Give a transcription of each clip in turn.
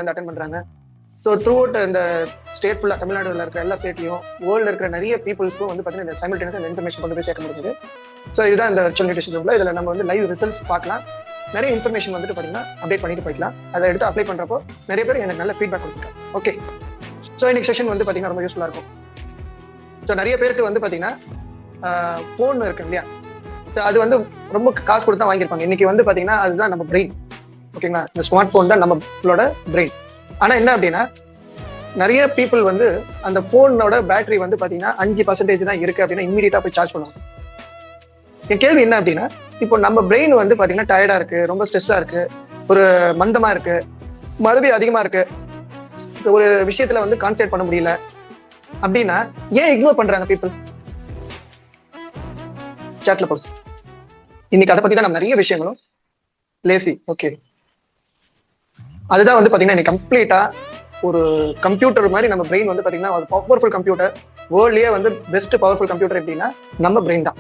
Attend பண்றாங்க. So through out இந்த state ஃபுல்லாக தமிழ்நாடுல இருக்கிற எல்லா ஸ்டேட்லையும் வேர்ல்டு இருக்கிற நிறைய பீப்புள்ஸ்க்கும் வந்து பார்த்தீங்கன்னா இந்த சைமல்டேனியஸாக இந்த இன்ஃபர்மேஷன் கொண்டு போய் சேர்க்க முடியுது. ஸோ இதுதான் இந்த விர்ச்சுவல் நியூட்ரிஷன் ரூம்ல. இதில் நம்ம வந்து லைவ் ரிசல்ட்ஸ் பார்க்கலாம். நிறைய இன்ஃபர்மேஷன் வந்துட்டு பார்த்தீங்கன்னா அப்டேட் பண்ணிட்டு போய்க்கலாம். அதை எடுத்து அப்ளை பண்ணுறப்போ நிறைய பேர் எனக்கு நல்ல ஃபீட்பேக் கொடுத்துருக்காங்க. ஓகே, ஸோ இன்னைக்கு செஷன் வந்து பார்த்தீங்கன்னா ரொம்ப யூஸ்ஃபுல்லாக இருக்கும். ஸோ நிறைய பேருக்கு வந்து பார்த்தீங்கன்னா ஃபோன் இருக்கு இல்லையா, ஸோ அது வந்து ரொம்ப காசு கொடுத்து தான் வாங்கியிருப்பாங்க. இன்னைக்கு வந்து பார்த்தீங்கன்னா அதுதான் நம்ம பிரெயின். ஓகேங்களா, இந்த ஸ்மார்ட் ஃபோன் தான் நம்மளோட பிரெயின். ஆனால் என்ன அப்படின்னா நிறைய பீப்புள் வந்து அந்த ஃபோனோட பேட்டரி வந்து பார்த்தீங்கன்னா 5% தான் இருக்கு அப்படின்னா இம்மீடியட்டா போய் சார்ஜ் பண்ணுவாங்க. என் கேள்வி என்ன அப்படின்னா, இப்போ நம்ம பிரெயின் வந்து பார்த்தீங்கன்னா டயர்டா இருக்கு, ரொம்ப ஸ்ட்ரெஸ்ஸா இருக்கு, ஒரு மந்தமா இருக்கு, மறதி அதிகமா இருக்கு, ஒரு விஷயத்துல வந்து கான்சென்ட்ரேட் பண்ண முடியல அப்படின்னா ஏன் இக்னோர் பண்றாங்க பீப்புள்? சாட்ல போடு. இன்னைக்கு அதை பத்தி தான் நம்ம நிறைய விஷயங்களும் லேசி. ஓகே, அதுதான் வந்து பாத்தீங்கன்னா இன்னைக்கு கம்ப்ளீட்டா ஒரு கம்ப்யூட்டர் மாதிரி நம்ம பிரெயின் வந்து பாத்தீங்கன்னா ஒரு பவர்ஃபுல் கம்ப்யூட்டர். வேர்ல்ட்லயே வந்து பெஸ்ட் பவர்ஃபுல் கம்ப்யூட்டர் எப்படின்னா நம்ம பிரெயின் தான்.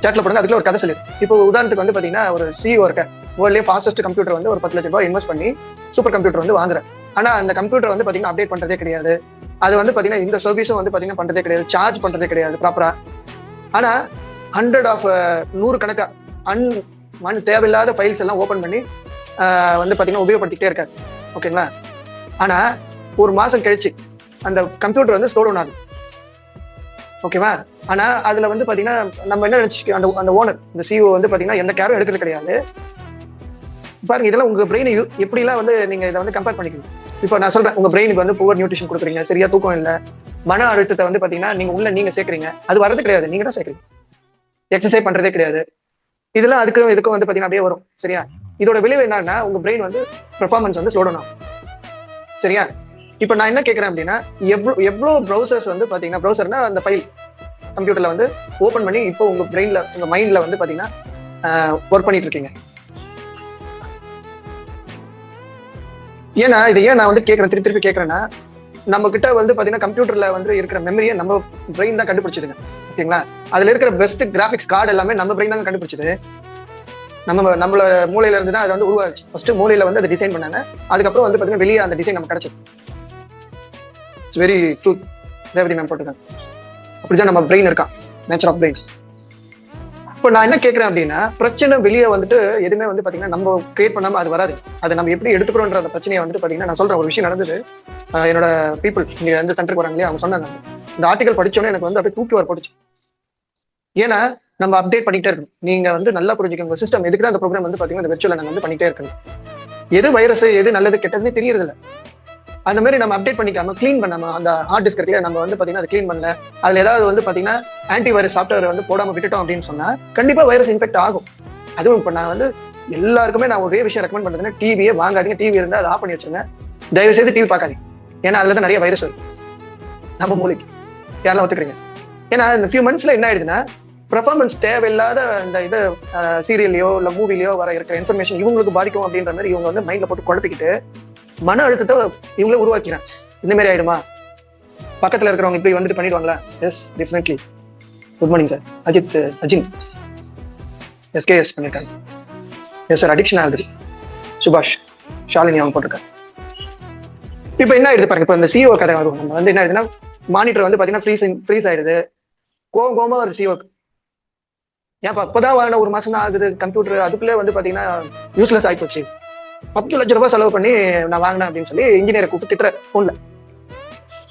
சாட்ல போடுங்க. அதுக்குள்ள ஒரு கதை சொல்லு. இப்போ உதாரணத்துக்கு வந்து பாத்தீங்கன்னா ஒரு சிஇஓ இருக்க, வேர்ல்ட்லயே ஃபாஸ்டஸ்ட் கம்ப்யூட்டர் வந்து ஒரு 10 லட்சம் ரூபாய் இன்வெஸ்ட் பண்ணி சூப்பர் கம்ப்யூட்டர் வந்து வாங்குறேன். ஆனா அந்த கம்ப்யூட்டர் வந்து பாத்தீங்கன்னா அப்டேட் பண்றதே கிடையாது. அது வந்து பாத்தீங்கன்னா இந்த சர்வீஸும் வந்து பாத்தீங்கன்னா பண்றதே கிடையாது, சார்ஜ் பண்றதே கிடையாது ப்ராப்பரா. ஆனா 100 கணக்கா தேவையில்லாத ஃபைல்ஸ் எல்லாம் ஓபன் பண்ணி வந்து பாத்தீங்கன்னா உபயோகப்படுத்திட்டே இருக்காரு. ஓகேங்களா, ஆனா ஒரு மாசம் கழிச்சு அந்த கம்ப்யூட்டர் வந்து ஸ்லோ டவுன் ஆகுது. ஓகேவா, ஆனா அதுல வந்து பாத்தீங்கன்னா நம்ம என்ன நினைச்சு அந்த ஓனர் இந்த சிஇஓ வந்து பாத்தீங்கன்னா எந்த கேரும் எடுக்கிறது கிடையாது. பாருங்க, இதெல்லாம் உங்க பிரெயின் எப்படி எல்லாம் வந்து நீங்க இதை வந்து கம்பேர் பண்ணிக்கணும். இப்போ நான் சொல்றேன், உங்க பிரெயினுக்கு வந்து புவர் நியூட்ரிஷன் கொடுக்குறீங்க, சரியா தூக்கம் இல்ல, மன அழுத்தத்தை வந்து பாத்தீங்கன்னா நீங்க சேர்க்கறீங்க. அது வர்றது கிடையாது, நீங்க தான் சேர்க்கறீங்க. எக்ஸசைஸ் பண்றதே கிடையாது. இதெல்லாம் இதுக்கும் வந்து பாத்தீங்கன்னா அப்படியே வரும். சரியா, இதோட விளைவு என்னன்னா உங்க பிரெயின் வந்து பெர்ஃபார்மன்ஸ் வந்து ஸ்லோ டவுன் ஆகும். சரியா, இப்ப நான் என்ன கேட்கறேன் அப்படின்னா எவ்வளவு ப்ரௌசர்ஸ் வந்து பாத்தீங்கன்னா, ப்ரௌசர்னா அந்த ஃபைல் கம்ப்யூட்டர்ல வந்து ஓபன் பண்ணி இப்போ உங்க பிரெயின்ல உங்க மைண்ட்ல வந்து பாத்தீங்கன்னா ஒர்க் பண்ணிட்டு இருக்கீங்க. ஏன்னா இது ஏன் நான் வந்து கேட்கறேன், திருப்பி கேட்கறேன்னா, நம்ம கிட்ட வந்து பாத்தீங்கன்னா கம்ப்யூட்டர்ல வந்து இருக்கிற மெமரியை நம்ம பிரெயின் தான் கண்டுபிடிச்சதுங்க. ஓகேங்களா, அதுல இருக்கிற பெஸ்ட் கிராபிக்ஸ் கார்டு எல்லாமே நம்ம பிரெயின் தான் கண்டுபிடிச்சது. நம்மளோட மூளையில இருந்து தான் அதை வந்து உருவாச்சு. ஃபர்ஸ்ட் மூளையில வந்து அதை டிசைன் பண்ணாங்க, அதுக்கப்புறம் வந்து பாத்தீங்கன்னா வெளியே அந்த டிசைன் நமக்கு கிடைச்சது. It's very truth. Revathi ma'am போட்டுருக்காங்க. அப்படிதான் நம்ம பிரெயின் இருக்கான், நேச்சர் ஆஃப் பிரெயின். இப்போ நான் என்ன கேட்கறேன் அப்படின்னா, பிரச்சனை வெளியே வந்துட்டு எதுவுமே வந்து பாத்தீங்கன்னா நம்ம கிரியேட் பண்ணாம அது வராது. அதை நம்ம எப்படி எடுத்துக்கிறோன்ற அந்த பிரச்சனையை வந்துட்டு பாத்தீங்கன்னா, நான் சொல்றேன் ஒரு விஷயம் நடந்தது. என்னோட பீப்புள் இங்க எந்த சென்டருக்கு வராங்க இல்லையா, அவங்க சொன்னாங்க, இந்த ஆர்டிகல் படிச்சோன்னே எனக்கு வந்து அப்படியே தூக்கி வர போட்டுச்சு. ஏன்னா நம்ம அப்டேட் பண்ணிட்டே இருக்கணும். நீங்க வந்து நல்லா புரிஞ்சுக்கோங்க சிஸ்டம். எதுக்கு தான் அந்த ப்ரோக்ராம் வந்து பாத்தீங்கன்னா வெர்ச்சுவலா நாங்க வந்து பண்ணிட்டே இருக்கணும். எது வைரஸ், எது நல்லது கெட்டதுன்னே தெரியறது இல்லை. அந்த மாதிரி நம்ம அப்டேட் பண்ணிக்காம கிளீன் பண்ணாம அந்த ஹார்ட் டிஸ்க் இருக்குல்ல, நம்ம வந்து பாத்தீங்கன்னா அதை கிளீன் பண்ணல, அதுல ஏதாவது வந்து பாத்தீங்கன்னா ஆன்டி வைரஸ் சாஃப்ட்வேர் வந்து போடாம விட்டுட்டோம் அப்படின்னு சொன்னா கண்டிப்பா வைரஸ் இன்ஃபெக்ட் ஆகும். அதுவும் இப்ப நான் வந்து எல்லாருக்குமே நான் ஒரே விஷயம் ரெக்கமெண்ட் பண்றதுன்னா, டிவியே வாங்காதீங்க. டிவி இருந்தா அதை ஆஃப் பண்ணி வச்சுருங்க. தயவு செய்து டிவி பார்க்காதீங்க. ஏன்னா அதுல தான் நிறைய வைரஸ் வரும் நம்ம மூளைக்கு. யாரெல்லாம் ஒத்துக்கிறீங்க? ஏன்னா இந்த ஃபியூ மந்த்ஸ்ல என்ன ஆயிடுதுன்னா, பெர்ஃபார்மன்ஸ் தேவையில்லாத இந்த இது சீரியல்லையோ இல்ல மூவிலையோ வர இருக்கிற இன்ஃபர்மேஷன் இவங்களுக்கு பாதிக்கும் அப்படின்ற மாதிரி இவங்க வந்து மைண்ட்ல போட்டு குழப்பிக்கிட்டு மன அழுத்தத்தை இவங்களே உருவாக்கிறாங்க. இந்த மாதிரி ஆயிடுமா, பக்கத்துல இருக்கிறவங்க இப்படி வந்துட்டு பண்ணிடுவாங்களா? Yes, definitely. Good morning sir. Ajin எஸ்கேஎஸ் பண்ணிருக்காங்க. எஸ் சார், அடிக்ஷன் ஆகுது. சுபாஷ், ஷாலினி அவங்க போட்டிருக்காங்க. இப்ப என்ன ஆயிடுது பாருங்க, இப்ப இந்த சிஓ கதை வரும். நம்ம வந்து என்ன ஆயிடுதுன்னா, மானிட்டர் வந்து பாத்தீங்கன்னா ஃப்ரீஸ் ஆயிடுது. கோவமா ஒரு சிஓக்கு ஏன்ப்பா இப்பதான் வாங்கின ஒரு மாசம் தான் ஆகுது கம்ப்யூட்டர், அதுக்குள்ளே வந்து பாத்தீங்கன்னா யூஸ்லெஸ் ஆகி போச்சு. 10 லட்சம் ரூபாய் செலவு பண்ணி நான் வாங்கினேன் அப்படின்னு சொல்லி இன்ஜினியரை கூப்பிட்டு திட்டுற போன்ல.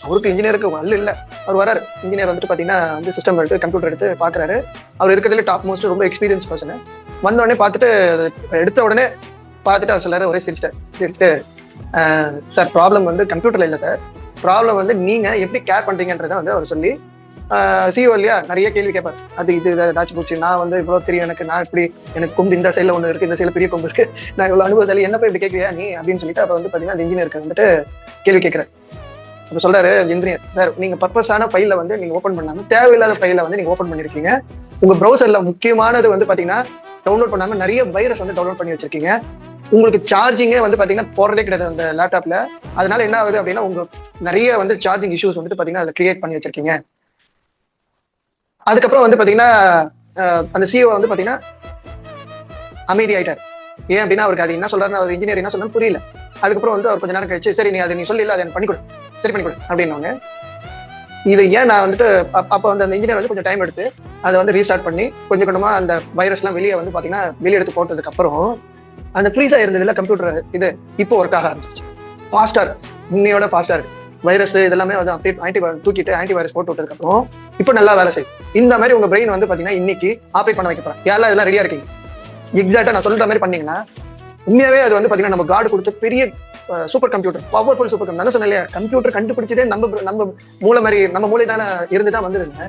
அவருக்கு இன்ஜினியருக்கு வல்ல இல்ல. அவர் வராரு, இன்ஜினியர் வந்துட்டு பாத்தீங்கன்னா வந்து சிஸ்டம் எடுத்து கம்ப்யூட்டர் எடுத்து பாக்குறாரு. அவர் இருக்கிறதுல டாப் மோஸ்ட் ரொம்ப எக்ஸ்பீரியன்ஸ் பர்சன். வந்த உடனே பார்த்துட்டு எடுத்த உடனே பார்த்துட்டு அவர் சொல்லாரு, ஒரே சிரிச்சுட்டு சார் ப்ராப்ளம் வந்து கம்ப்யூட்டர்ல இல்லை சார், ப்ராப்ளம் வந்து நீங்க எப்படி கேர் பண்றீங்கன்றத வந்து அவர் சொல்லி சிஓ இல்லையா நிறைய கேள்வி கேட்பாரு. அது இது ஏதாச்சும் போச்சு, நான் வந்து இவ்வளவு தெரியும் எனக்கு, நான் இப்படி எனக்கு கொம்பு இந்த சைட்ல ஒண்ணு இருக்கு, இந்த சைட்ல பெரிய கொம்பு இருக்கு, நான் இவ்வளவு அனுபவத்தால என்னப்பா இப்படி கேட்கறியா நீ அப்படின்னு சொல்லிட்டு அப்ப வந்து பாத்தீங்கன்னா அந்த இன்ஜினியருக்கு வந்துட்டு கேள்வி கேட்கிறேன். அப்ப சொல்றாரு இன்ஜினியர், சார் நீங்க பர்பஸான ஃபைல வந்து நீங்க ஓப்பன் பண்ணாம தேவையில்லாத ஃபைல வந்து நீங்க ஓப்பன் பண்ணிருக்கீங்க. உங்க ப்ரௌசர்ல முக்கியமானது வந்து பாத்தீங்கன்னா டவுன்லோட் பண்ணாம நிறைய வைரஸ் வந்து டவுன்லோட் பண்ணி வச்சிருக்கீங்க. உங்களுக்கு சார்ஜிங்கே வந்து பாத்தீங்கன்னா போறதே கிடையாது அந்த லேப்டாப்ல. அதனால என்ன ஆகுது அப்படின்னா, உங்க நிறைய வந்து சார்ஜிங் இஷ்யூஸ் வந்துட்டு பாத்தீங்கன்னா அதை கிரியேட் பண்ணி வச்சிருக்கீங்க. அதுக்கப்புறம் வந்து பாத்தீங்கன்னா அந்த சிஓ வந்து பாத்தீங்கன்னா அமைதி ஆயிட்டார். ஏன் அப்படின்னா அவருக்கு அது என்ன சொல்றாருன்னு அவர் இன்ஜினியர் என்ன சொல்றாரு புரியல. அதுக்கப்புறம் வந்து அவர் கொஞ்ச நேரம் கழிச்சு சரி நீ அதை நீ சொல்லி அதை எனக்கு பண்ணி கொடு, சரி பண்ணி கொடு அப்படின்னவங்க. இது ஏன் நான் வந்துட்டு அப்போ வந்து அந்த இன்ஜினியர் வந்து கொஞ்சம் டைம் எடுத்து அதை வந்து ரீஸ்டார்ட் பண்ணி கொஞ்சம் கொஞ்சமா அந்த வைரஸ்லாம் வெளியே வந்து பாத்தீங்கன்னா வெளியே எடுத்து போட்டதுக்கு அப்புறம் அந்த ஃப்ரீஸா இருந்ததுல கம்ப்யூட்டர் இது இப்போ ஒர்க் ஆக ஆரம்பிச்சு. ஃபாஸ்டா இருக்கு, முன்னையோட ஃபாஸ்டா இருக்கு. வைரஸ் இதெல்லாமே வந்து அப்டேட் தூக்கிட்டு ஆன்டி வைரஸ் போட்டு விட்டதுக்கு அப்புறம் இப்போ நல்லா வேலை செய்யும். இந்த மாதிரி உங்க பிரெயின் வந்து பாத்தீங்கன்னா இன்னைக்கு ஆப்ரேட் பண்ண வைக்க போறேன். யாரெல்லாம் இதெல்லாம் ரெடியா இருக்கீங்க? எக்ஸாக்டா நான் சொல்ற மாதிரி பண்ணீங்கன்னா உண்மையாவே அது வந்து பாத்தீங்கன்னா நம்ம காடு கொடுத்த பெரிய super computer, powerful super computer. நான் சொன்னேன் கம்ப்யூட்டர் கண்டுபிடிச்சதே நம்ம மூளை மாதிரி, நம்ம மூளை தானே இருந்துதான் வந்ததுங்க.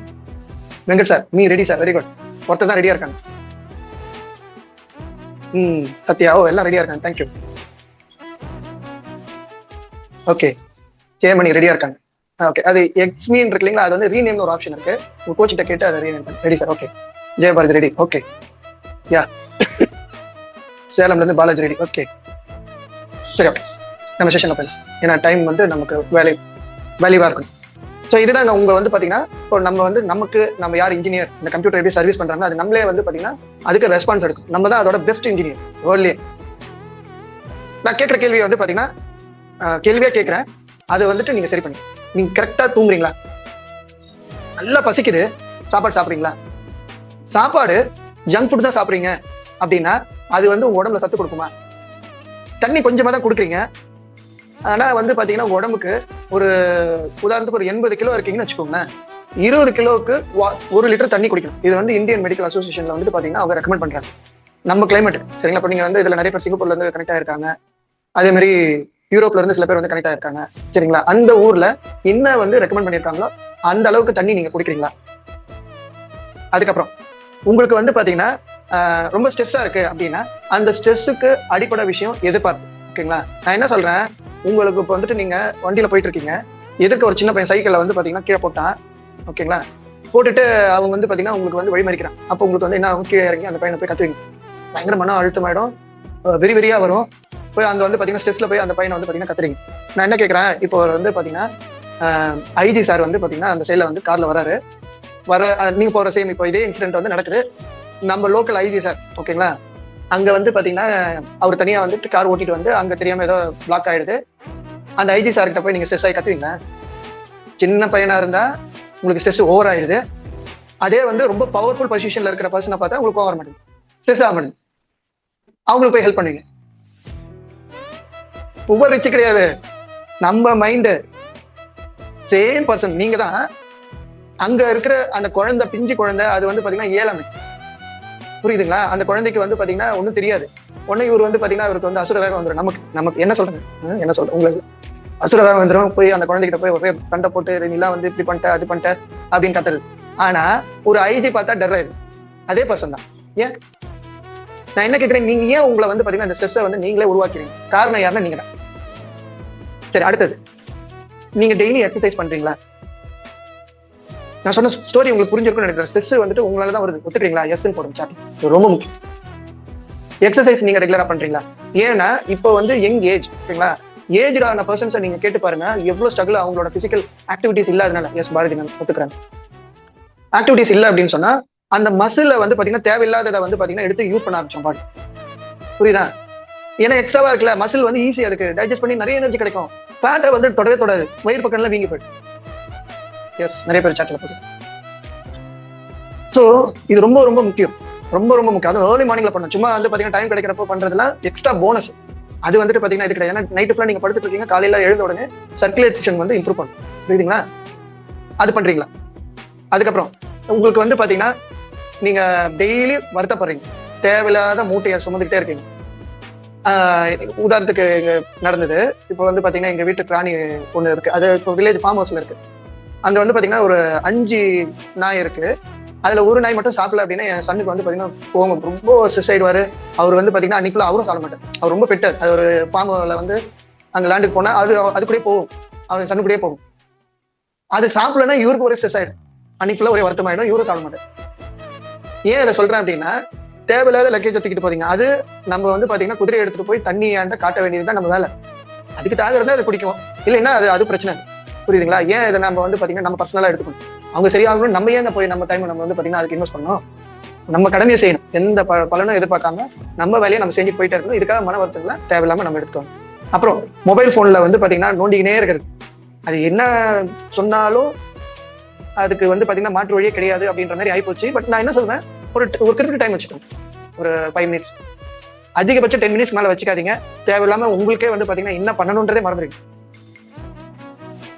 வெங்கட் சார் நீ ரெடி சார், வெரி குட். ஒருத்தர் தான் ரெடியா இருக்காங்க. சத்யா எல்லாம் ரெடியா இருக்காங்க, தேங்க்யூ. ஓகே ஜெயமணி ரெடியா இருக்காங்க. ஓகே அது எக்ஸ்மீன் இருக்கு இல்லைங்களா, அது வந்து ரீநேம்னு ஒரு ஆப்ஷன் இருக்கு. உங்க கோச்சிட்ட கேட்டு அதை ரீநேம் பண்ணு. Ready sir, okay. Jayabharathi ready, okay. Yeah சேலம்ல இருந்து பாலாஜி ரெடி, ஓகே. சரி ஓகே நம்ம செஷன்ல போயிடலாம். ஏன்னா டைம் வந்து நமக்கு வேல்யூவா இருக்கணும். ஸோ இதுதான் உங்க வந்து பாத்தீங்கன்னா இப்போ நம்ம வந்து நம்ம யார் இன்ஜினியர் இந்த கம்ப்யூட்டர் எப்படி சர்வீஸ் பண்றாங்க அது நம்மளே வந்து பாத்தீங்கன்னா அதுக்கு ரெஸ்பான்ஸ் எடுக்கும். நம்ம தான் அதோட பெஸ்ட் இன்ஜினியர் வேர்ல்ட்லயே. நான் கேட்குற கேள்வியை வந்து பாத்தீங்கன்னா கேள்வியா கேட்கிறேன், அதை வந்துட்டு நீங்க சரி பண்ணி நீங்க கரெக்டா தூங்குறீங்களா? நல்லா பசிக்குது, சாப்பாடு சாப்பிட்றீங்களா? சாப்பாடு ஜங்க் ஃபுட் தான் சாப்பிட்றீங்க அப்படின்னா அது வந்து உங்க உடம்புல சத்து கொடுக்குமா? தண்ணி கொஞ்சமா தான் கொடுக்குறீங்க, ஆனா வந்து பாத்தீங்கன்னா உடம்புக்கு ஒரு உதாரணத்துக்கு ஒரு 80 கிலோ இருக்கீங்கன்னு வச்சுக்கோங்களேன், 20 கிலோவுக்கு 1 லிட்டர் தண்ணி குடிக்கணும். இது வந்து இந்தியன் மெடிக்கல் அசோசியேஷன்ல வந்துட்டு பாத்தீங்கன்னா அவங்க ரெக்கமெண்ட் பண்றாங்க. நம்ம கிளைமேட் சரிங்களா. இப்போ நீங்க வந்து இதுல நிறைய பேர் சிங்கப்பூர்ல இருந்து கனெக்ட் ஆயிருக்காங்க, அதே மாதிரி யூரோப்ல இருந்து சில பேர் வந்து கனெக்ட் ஆயிருக்காங்க சரிங்களா. அந்த ஊர்ல என்ன வந்து ரெக்கமெண்ட் பண்ணியிருக்காங்களோ அந்த அளவுக்கு தண்ணி நீங்க குடிக்கிறீங்களா? அதுக்கப்புறம் உங்களுக்கு வந்து பாத்தீங்கன்னா ரொம்ப ஸ்ட்ரெஸ்ஸா இருக்கு அப்படின்னா அந்த ஸ்ட்ரெஸ்ஸுக்கு அடிப்படை விஷயம் எதிர்பார்ப்பு. ஓகேங்களா, நான் என்ன சொல்றேன், உங்களுக்கு இப்போ வந்துட்டு நீங்க வண்டியில போயிட்டு இருக்கீங்க, எதுக்கு ஒரு சின்ன பையன் சைக்கிள்ல வந்து பாத்தீங்கன்னா கீழே போட்டான். ஓகேங்களா, போட்டுட்டு அவங்க வந்து பாத்தீங்கன்னா உங்களுக்கு வந்து வழிமறிக்கிறான். அப்போ உங்களுக்கு வந்து என்ன ஆகும், கீழே இறங்கி அந்த பையனை போய் கத்துவீங்க. பயங்கர மன அழுத்தமாயிடும், வெறியா வரும். போய் அங்க வந்து பாத்தீங்கன்னா ஸ்ட்ரெஸ்ல போய் அந்த பையனை வந்து பாத்தீங்கன்னா கத்துறீங்க. நான் என்ன கேட்கறேன், இப்போ வந்து பாத்தீங்கன்னா ஐஜி சார் வந்து பாத்தீங்கன்னா அந்த சைட்ல வந்து கார்ல வராரு, நீங்க போற சேம் இப்போ இதே இன்சிடென்ட் வந்து நடக்குது. நம்ம லோக்கல் ஐஜி சார் ஓகேங்களா, அங்க வந்து பாத்தீங்கன்னா அவர் தனியா வந்துட்டு கார் ஓட்டிட்டு வந்து அங்க தெரியாம ஏதோ பிளாக் ஆயிடுது. அந்த ஐஜி சார் கிட்ட போய் நீங்க ஸ்ட்ரெஸ் ஆகி கத்துவீங்க? சின்ன பையனா இருந்தா உங்களுக்கு ஸ்ட்ரெஸ் ஓவர் ஆயிடுது. அதே வந்து ரொம்ப பவர்ஃபுல் பொசிஷன்ல இருக்கிற பர்சனை பார்த்தா உங்களுக்கு ஓவர் மாட்டேங்குது, ஸ்ட்ரெஸ் ஆக மாட்டேங்குது. அவங்களுக்கு போய் ஹெல்ப் பண்ணுவீங்க. புவர் ரிச்சு கிடையாது, நம்ம மைண்டு சேம் பர்சன் நீங்க தான். அங்க இருக்கிற அந்த குழந்தை, பிஞ்சு குழந்தை, அது வந்து பாத்தீங்கன்னா ஏழாமை, புரியுதுங்களா? அந்த குழந்தைக்கு வந்து பாத்தீங்கன்னா ஒன்றும் தெரியாது. உடனே இவர் வந்து பாத்தீங்கன்னா இவருக்கு வந்து அசுர வேகம் வந்துடும். நமக்கு என்ன சொல்றேன், என்ன சொல்றேன், உங்களுக்கு அசுர வேகம் வந்துடும். போய் அந்த குழந்தைகிட்ட போய் ஒரே சண்டை போட்டு நீலாம் வந்து இப்படி பண்ணிட்ட அது பண்ணிட்ட அப்படின்னு கத்துறது. ஆனா ஒரு ஐஜி பார்த்தா டர் ஆயிடுது, அதே பர்சன் தான். ஏன் நான் என்ன கேட்கிறேன், நீங்க ஏன் உங்களை வந்து பாத்தீங்கன்னா இந்த ஸ்ட்ரெஸ்ஸை வந்து நீங்களே உருவாக்கிறீங்க? காரணம் யாருன்னா நீங்க தான். சரி அடுத்தது, நீங்க டெய்லி எக்ஸசைஸ் பண்றீங்களா? நான் சொன்ன ஸ்டோரி உங்களுக்கு புரிஞ்சிருக்கும்னு நினைக்கிறேன். ஸ்ட்ரெஸ் வந்துட்டு உங்களால தான் வருது, ஒத்துக்கிறீங்களா? எஸ்ன்னு போடும் சாட், ரொம்ப முக்கியம். எக்ஸசைஸ் நீங்க ரெகுலரா பண்றீங்களா? ஏன்னா இப்போ வந்து யங் ஏஜ் ஓகேங்களா, ஏஜ்டான பர்சன்ஸை நீங்க கேட்டு பாருங்க, எவ்வளவு ஸ்ட்ரகிள் அவங்களோட பிசிக்கல் ஆக்டிவிட்டிஸ் இல்லாதனால. எஸ் பாரதி நான் ஒத்துக்கிறேன், ஆக்டிவிட்டிஸ் இல்லை அப்படின்னு சொன்னா அந்த மசில வந்து பாத்தீங்கன்னா தேவையில்லாததை வந்து பாத்தீங்கன்னா எடுத்து யூஸ் பண்ண ஆரம்பிச்சோம் பாடி, புரியுதா? ஏன்னா எக்ஸ்ட்ராவா இருக்குல்ல, மசில் வந்து ஈஸி, அதுக்கு டைஜஸ்ட் பண்ணி நிறைய எனர்ஜி கிடைக்கும். ஃபேட்டை வந்து தொடவே தொடாது, வயிறு பக்கம்லாம் வீங்கி போயிடும். எஸ் நிறைய பேர் சாட்ல போகுது. ஸோ இது ரொம்ப ரொம்ப முக்கியம், ரொம்ப ரொம்ப முக்கியம். அது ஏர்லி மார்னிங்ல பண்ணணும். சும்மா வந்து பாத்தீங்கன்னா டைம் கிடைக்கிறப்போ பண்றதுலாம் எக்ஸ்ட்ரா போனஸ். அது வந்துட்டு பாத்தீங்கன்னா இது கிடையாது. ஏன்னா நைட்டு ஃபுல்லா நீங்க படுத்துட்டு இருக்கீங்க, காலையில எழுந்த உடனே சர்க்குலேஷன் வந்து இம்ப்ரூவ் பண்ணும், புரியுதுங்களா? அது பண்றீங்களா? அதுக்கப்புறம் உங்களுக்கு வந்து பாத்தீங்கன்னா நீங்க டெய்லி வருத்தப்படுறீங்க, தேவையில்லாத மூட்டையை சுமந்துக்கிட்டே இருக்கீங்க. உதாரணத்துக்கு நடந்தது, இப்போ வந்து பாத்தீங்கன்னா எங்க வீட்டு பிராணி ஒண்ணு இருக்கு, அது இப்போ வில்லேஜ் ஃபார்ம் ஹவுஸ்ல இருக்கு. அங்க வந்து பாத்தீங்கன்னா ஒரு 5 நாய் இருக்கு. அதுல ஒரு நாய் மட்டும் சாப்பிடல அப்படின்னா என் சன்னுக்கு வந்து பாத்தீங்கன்னா போகும், ரொம்ப ஸ்ட்ரெஸ் ஆயிடுவாரு. அவர் வந்து பாத்தீங்கன்னா அன்னைக்குள்ள அவரும் சாப்பிட மாட்டார், அவர் ரொம்ப பெட்டர். அது ஒரு ஃபார்ம்ல வந்து அங்க லேண்டுக்கு போனா அது கூட போகும், அவர் சன்னு கூடயே போகும். அது சாப்பிடலன்னா இவருக்கு ஒரே ஸ்ட்ரெஸ் ஆயிடும், அன்னைக்குள்ள ஒரே வருத்தம் ஆயிடும், இவரும் சாப்பிட மாட்டார். ஏன் அதை சொல்றேன் அப்படின்னா, தேவையில்லாத லக்கேஜ் தூக்கிட்டு போறீங்க. அது நம்ம வந்து பாத்தீங்கன்னா குதிரை எடுத்துட்டு போய் தண்ணியாண்ட காட்ட வேண்டியதுதான் நம்ம வேலை. அதுக்கு தாக இருந்தா அதை குடிக்கும், இல்லைன்னா அது பிரச்சனை, புரியுதுங்களா? ஏன் இதை நம்ம வந்து பாத்தீங்கன்னா நம்ம பர்சனலா எடுத்துக்கணும். அவங்க சரியாகணும், நம்ம ஏன் போய் நம்ம டைம் நம்ம வந்து பாத்தீங்கன்னா அதுக்கு இன்வெஸ்ட் பண்ணணும். நம்ம கடமையை செய்யணும், எந்த பலனும் எதிர்பார்க்காம நம்ம வேலையை நம்ம செஞ்சுட்டு போயிட்டே இருக்கணும். இதுக்காக மன வருத்தங்களை தேவையில்லாம நம்ம எடுத்துக்கணும். அப்புறம் மொபைல் போன்ல வந்து பாத்தீங்கன்னா நோண்டிக்கினே இருக்கிறது. அது என்ன சொன்னாலும் அதுக்கு வந்து பாத்தீங்கன்னா மாற்று வழியே கிடையாது அப்படின்ற மாதிரி ஆயிப்போச்சு. பட் நான் என்ன சொல்றேன், ஒரு குறிப்பிட்ட டைம் வச்சுக்கோங்க, ஒரு 5 மினிட்ஸ், அதிகபட்சம் 10 மினிட்ஸ் மேல வச்சுக்காதீங்க. தேவையில்லாம உங்களுக்கே வந்து பாத்தீங்கன்னா என்ன பண்ணணுன்றதே மறந்துடுங்க.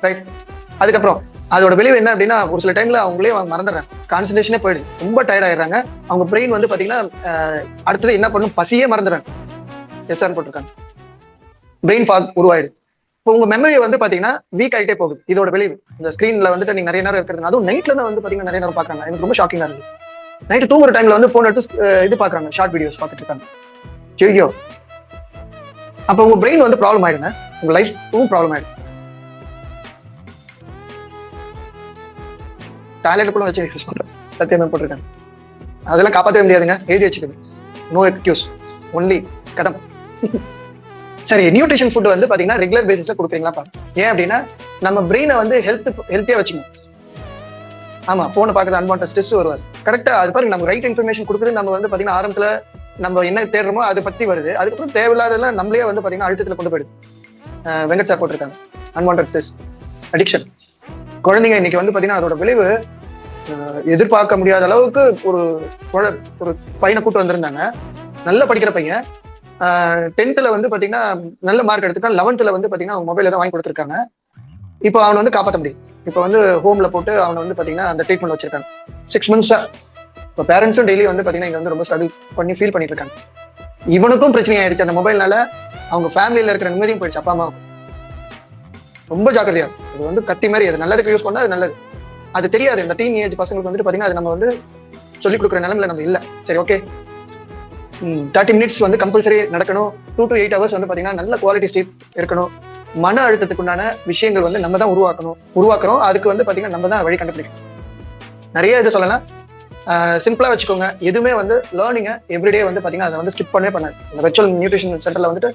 ரைட். அதுக்கப்புறம் அதோட விளைவு என்ன அப்படின்னா, ஒரு சில டைம்ல அவங்களே மறந்துடுறாங்க, கான்சன்ட்ரேஷனே போயிடுது, ரொம்ப டயர்ட் ஆயிடுறாங்க. அவங்க பிரெயின் வந்து பாத்தீங்கன்னா அடுத்தது என்ன பண்ணும், பசியே மறந்துடுறாங்க. எஸ்ஆர் போட்டிருக்காங்க, பிரெயின் ஃபாக் உருவாயிடுது. இப்போ உங்க மெமரி வந்து பாத்தீங்கன்னா வீக் ஆகிட்டே போகுது. இதோட விளைவு இந்த ஸ்கிரீன்ல வந்துட்டு நீங்க நிறைய நேரம் இருக்கிறது, அதுவும் நைட்ல தான் வந்து பாத்தீங்கன்னா நிறைய நேரம் பாக்குறாங்க. எனக்கு ரொம்ப ஷாக்கிங்கா இருக்கு. நைட்டு தூங்குற டைம்ல வந்து போன் எடுத்து இது பாக்குறாங்க, ஷார்ட் வீடியோஸ் பார்த்துட்டு இருக்காங்க. ஐயோ, அப்ப உங்க பிரெயின் வந்து ப்ராப்ளம் ஆயிடுங்க, உங்க லைஃப்பும் ப்ராப்ளம் ஆயிடும். டாய்லெட் கூட வச்சு யூஸ் பண்றேன், சத்தியமா போட்டிருக்காங்க. அதெல்லாம் காப்பாற்றவே முடியாதுங்க, எழுதி வச்சுக்கோங்க. நோ எக்ஸ்கியூஸ், ஒன்லி கதம். சரி, நியூட்ரிஷன் ஃபுட் வந்து பாத்தீங்கன்னா ரெகுலர் பேசிஸ்ல கொடுக்குறீங்களா பாருங்க. ஏன் அப்படின்னா நம்ம பிரெயினை வந்து ஹெல்த்தியா வச்சுக்கணும். ஆமா, போனை பார்க்கறது அன்வான்ட் ஸ்ட்ரெஸ் வருவார். கரெக்டா அது பாருங்க, நம்ம ரைட் இன்ஃபர்மேஷன் கொடுக்குறது. நம்ம வந்து பாத்தீங்கன்னா ஆரம்பத்துல நம்ம என்ன தேடுறோமோ அதை பத்தி வருது, அதுக்கப்புறம் தேவையில்லாதெல்லாம் நம்மளே வந்து பாத்தீங்கன்னா அழுத்தத்துல கொண்டு போயிடுது. வெங்கட் சார் போட்டிருக்காங்க, அன்வான்ட் ஸ்ட்ரெஸ் அடிக்ஷன். குழந்தைங்க இன்னைக்கு வந்து பாத்தீங்கன்னா அதோட விளைவு எதிர்பார்க்க முடியாத அளவுக்கு ஒரு பையனை கூட்டு வந்திருந்தாங்க. நல்லா படிக்கிற பையன், 10th வந்து பாத்தீங்கன்னா நல்ல மார்க் எடுத்துட்டான். 11th வந்து பாத்தீங்கன்னா அவங்க மொபைல தான் வாங்கி கொடுத்துருக்காங்க. இப்போ அவனை வந்து காப்பாற்ற முடியும். இப்போ வந்து ஹோம்ல போட்டு அவனை வந்து பாத்தீங்கன்னா அந்த ட்ரீட்மெண்ட் வச்சிருக்காங்க 6 months. இப்போ பேரண்ட்ஸும் டெய்லி வந்து பாத்தீங்கன்னா இங்க வந்து ரொம்ப ஸ்ட்ரகிள் பண்ணி ஃபீல் பண்ணிட்டு இருக்காங்க. இவனுக்கும் பிரச்சனை ஆயிடுச்சு அந்த மொபைல்னால. அவங்க ஃபேமிலியில இருக்கிற நிம்மதியும் போயிடுச்சு, அப்பா அம்மா. ரொம்ப ஜாக்கிரதையா, அது வந்து கத்தி மாதிரி, அது நல்லதுக்கு யூஸ் பண்ணா அது நல்லது. அது தெரியாது இந்த டீன் ஏஜ் பசங்களுக்கு வந்துட்டு பாத்தீங்கன்னா அது நம்ம வந்து சொல்லிக் கொடுக்குற நிலைமையில நம்ம இல்ல. சரி, ஓகே, 30 மினிட்ஸ் வந்து கம்பல்சரி நடக்கணும். 2 to 8 hours வந்து பாத்தீங்கன்னா நல்ல குவாலிட்டி ஸ்லீப் இருக்கணும். மன அழுத்தத்துக்குண்டான விஷயங்கள் வந்து நம்ம தான் உருவாக்குறோம். அதுக்கு வந்து பாத்தீங்கன்னா நம்ம தான் வழி கண்டுபிடிக்கணும். நிறைய இது சொல்லலாம், சிம்பிளா வச்சுக்கோங்க. எதுவுமே வந்து லேர்னிங்க எவ்ரிடே வந்து பாத்தீங்கன்னா அதை வந்து ஸ்கிப் பண்ணவே பண்ணாது. இந்த வெர்ச்சுவல் நியூட்ரிஷன் சென்டர்ல வந்துட்டு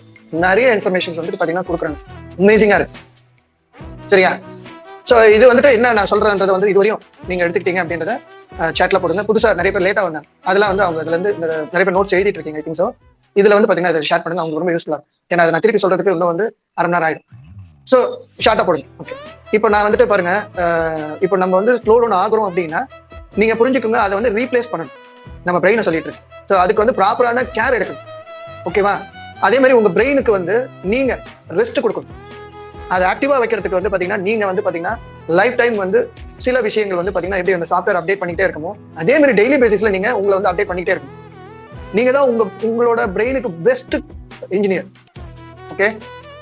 நிறைய இன்ஃபர்மேஷன்ஸ் வந்துட்டு பாத்தீங்கன்னா கொடுக்குறாங்க, அமேசிங்கா இருக்கு. சரியா? ஸோ இது வந்துட்டு என்ன நான் சொல்றேன்றதை வந்து இதுவரையும் நீங்க எடுத்துக்கிட்டீங்க அப்படின்றத சேட்ல போடுங்க. புதுசா நிறைய பேர் லேட்டா வந்தாங்க, அதெல்லாம் வந்து அவங்க இதுல இருந்து நிறைய பேர் நோட்ஸ் எழுதிட்டு இருக்கீங்க. ஐ திங்க் ஸோ இதுல வந்து பாத்தீங்கன்னா அதை ஷேர் பண்ணுங்க, அவங்க ரொம்ப யூஸ்ஃபுல்லா இருக்கும். ஏன்னா அதை நான் திருப்பி சொல்றதுக்கு இன்னும் வந்து 1/2 மணி நேரம் ஆயிடும். ஸோ ஷார்ட்டா போடுங்க. ஓகே, இப்போ நான் வந்துட்டு பாருங்க, இப்போ நம்ம வந்து ஸ்லோ டவுன் ஆகுறோம் அப்படின்னா நீங்க புரிஞ்சுக்கோங்க, அதை வந்து ரீப்ளேஸ் பண்ணணும். நம்ம பிரெயினை சொல்லிட்டு இருக்கு. ஸோ அதுக்கு வந்து ப்ராப்பரான கேர் எடுக்கணும். ஓகேவா? அதே மாதிரி உங்க பிரெயினுக்கு வந்து நீங்க ரெஸ்ட் கொடுக்கணும். அதை ஆக்டிவா வைக்கிறதுக்கு வந்து பாத்தீங்கன்னா நீங்க வந்து பாத்தீங்கன்னா லைஃப் டைம் வந்து சில விஷயங்கள் வந்து பாத்தீங்கன்னா எப்படி அந்த சாஃப்ட்வேர் அப்டேட் பண்ணிட்டே இருக்குமோ அதே மாதிரி டெய்லி பேசிஸ்ல நீங்க உங்களை வந்து அப்டேட் பண்ணிட்டே இருக்கணும். நீங்க தான் உங்களோட பிரெயினுக்கு பெஸ்ட் இன்ஜினியர். ஓகே,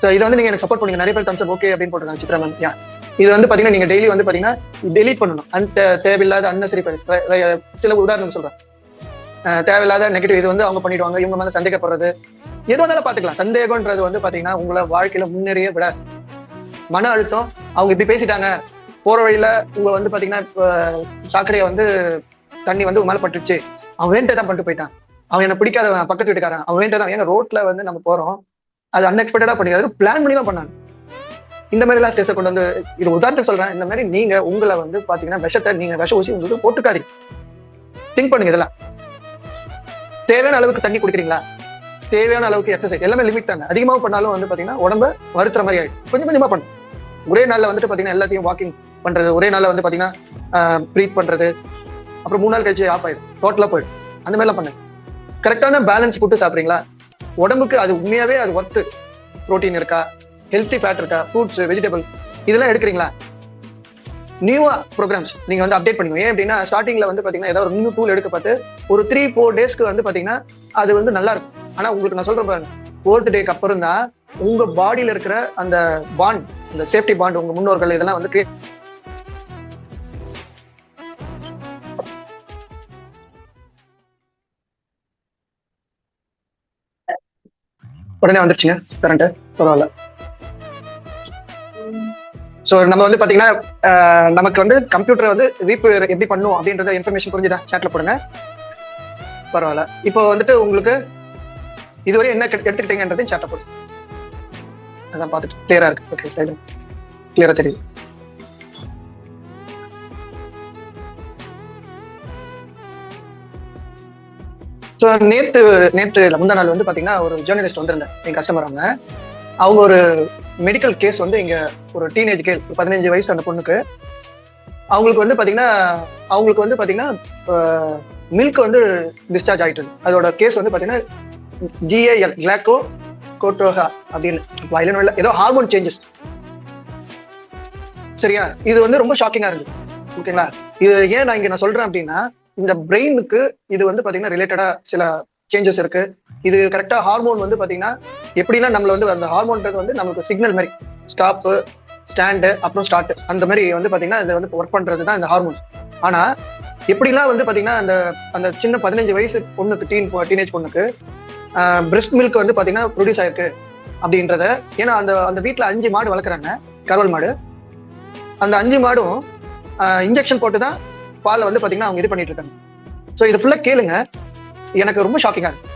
ஸோ இதை வந்து நீங்க எனக்கு சப்போர்ட் பண்ணுங்க. நிறைய பேர் தம்ஸ் ஓகே அப்படின்னு போட்டுருக்காங்க. சித்ரா மேம், இது வந்து பாத்தீங்கன்னா நீங்க டெய்லி வந்து பாத்தீங்கன்னா டெலீட் பண்ணணும். அந்த தேவையில்லாத அன்னசரி சில உதாரணம் சொல்றேன். தேவையில்லாத நெகட்டிவ் இது வந்து அவங்க பண்ணிடுவாங்க, இவங்க மேல சந்தேகப்படுறது, எது வேணாலும் பாத்துக்கலாம். சந்தேகம்ன்றது வந்து பாத்தீங்கன்னா உங்களை வாழ்க்கையில முன்னேறிய விட மன அழுத்தம். அவங்க இப்படி பேசிட்டாங்க, போற வழியில உங்க வந்து பாத்தீங்கன்னா சாக்கடையை வந்து தண்ணி வந்து மேல பட்டுருச்சு, அவன் வேண்டே தான் பண்ணிட்டு போயிட்டான், அவன் என்ன பிடிக்காத பக்கத்து வீட்டுக்காரன், அவன் வேண்டே தான். ஏங்க ரோட்ல வந்து நம்ம போறோம், அது அன்எக்ஸ்பெக்டடா பண்ணிக்காது, பிளான் பண்ணி தான் பண்ணாங்க. இந்த மாதிரி எல்லாம் ஸ்ட்ரெஸ் கொண்டு வந்து, இது உதாரணத்துக்கு சொல்றேன். இந்த மாதிரி நீங்க உங்களை வந்து பாத்தீங்கன்னா விஷத்தை நீங்க விஷ ஊசி உங்களுக்கு போட்டுக்காதீங்க. திங்க் பண்ணுங்க. இதெல்லாம் தேவையான அளவுக்கு தண்ணி குடிக்கிறீங்களா, தேவையான அளவுக்கு எக்ஸசைஸ், எல்லாமே லிமிட் தாங்க. அதிகமாக பண்ணாலும் வந்து பாத்தீங்கன்னா உடம்ப வருத்துற மாதிரி ஆயிடும். கொஞ்சம் கொஞ்சமா பண்ணும். ஒரே நாள்ல வந்துட்டு பாத்தீங்கன்னா எல்லாத்தையும் வாக்கிங் பண்றது, ஒரே நாள்ல வந்து பாத்தீங்கன்னா ப்ரீத் பண்றது, அப்புறம் 3 நாள் கழிச்சு ஆஃப் ஆயிடும், டோட்டலா போயிடும். அந்த மாதிரிலாம் பண்ணுங்க. கரெக்டான பேலன்ஸ் ஃபுட்டு சாப்பிட்றீங்களா, உடம்புக்கு அது உண்மையாவே அது ஒர்த்து, ப்ரோட்டீன் இருக்கா, ஹெல்த்தி ஃபேட் இருக்கா, ஃப்ரூட்ஸ் வெஜிடபிள் இதெல்லாம் எடுக்கிறீங்களா. நியூவா ப்ரோக்ராம்ஸ் நீங்க வந்து அப்டேட் பண்ணிக்கணும். ஏன் அப்படின்னா ஸ்டார்டிங்ல வந்து பாத்தீங்கன்னா ஏதாவது ஒரு நியூ டூல் எடுக்க பார்த்து ஒரு 3-4 டேஸ்க்கு வந்து பாத்தீங்கன்னா அது வந்து நல்லா இருக்கும். ஆனா உங்களுக்கு நான் சொல்றேன் பாருங்க, 4th டேக்கு அப்புறம் தான் உங்க பாடியில இருக்கிற அந்த பாண்ட், இந்த சேஃப்டி பாண்ட், உங்க முன்னோர்கள் இதெல்லாம் வந்து கிரியேட். உடனே வந்துருச்சுங்க கரண்ட், பரவாயில்ல. ஸோ நம்ம வந்து பாத்தீங்கன்னா நமக்கு வந்து கம்ப்யூட்டர் வந்து ரீப்பேர் எப்படி பண்ணும் அப்படின்றத இன்ஃபர்மேஷன் புரிஞ்சுதா, சாட்ல போடுங்க. பரவாயில்ல. இப்போ வந்துட்டு உங்களுக்கு இதுவரை என்ன எடுத்துக்கிட்டீங்கன்றதையும் சாட்ல போடுங்க. அதான் பார்த்துட்டு கிளியரா இருக்கு. ஓகே, ஸ்லைடு கிளியரா தெரியுது. ஸோ நேற்று முந்தா நாள் வந்து பாத்தீங்கன்னா ஒரு ஜேர்னலிஸ்ட் வந்திருந்தேன், என் கஸ்டமர். அவங்க அவங்க ஒரு மெடிக்கல் கேஸ் வந்து இங்க ஒரு டீனேஜ் கேள் 15 வயசு அந்த பொண்ணுக்கு. அவங்களுக்கு வந்து பாத்தீங்கன்னா மில்க் வந்து டிஸ்சார்ஜ் ஆயிட்டு. அதோட கேஸ் வந்து பாத்தீங்கன்னா GAL கிளாக்கோ கோட்டோஹா அப்படின்னு ஏதோ ஹார்மோன் சேஞ்சஸ். சரியா? இது வந்து ரொம்ப ஷாக்கிங்கா இருக்கு. ஓகேங்களா? இது ஏன் நான் இங்க சொல்றேன் அப்படின்னா, இந்த பிரெயினுக்கு இது வந்து பாத்தீங்கன்னா ரிலேட்டடா சில சேஞ்சஸ் இருக்கு. இது கரெக்டா ஹார்மோன் வந்து பாத்தீங்கன்னா எப்படின்னா நம்மள வந்து அந்த ஹார்மோன்றது வந்து நமக்கு சிக்னல் மாதிரி ஸ்டாப், ஸ்டாண்டு, அப்புறம் ஸ்டார்ட் அந்த மாதிரி வந்து பாத்தீங்கன்னா இது வந்து ஒர்க் பண்றது தான் இந்த ஹார்மோன். ஆனா எப்படிலாம் வந்து பாத்தீங்கன்னா அந்த அந்த சின்ன 15 வயசு பொண்ணுக்கு டீனேஜ் பொண்ணுக்கு பிரெஸ்ட் மில்க் வந்து பாத்தீங்கன்னா ப்ரொடியூஸ் ஆயிருக்கு அப்படின்றத, ஏன்னா அந்த அந்த வீட்டுல 5 மாடு வளர்க்குறாங்க, கறவல் மாடு. அந்த 5 மாடும் இன்ஜெக்ஷன் போட்டு தான் பாலை வந்து பாத்தீங்கன்னா அவங்க இது பண்ணிட்டு இருக்காங்க. ஸோ இது ஃபுல்லா கேளுங்க, எனக்கு ரொம்ப ஷாக்கிங்கா இருக்கு.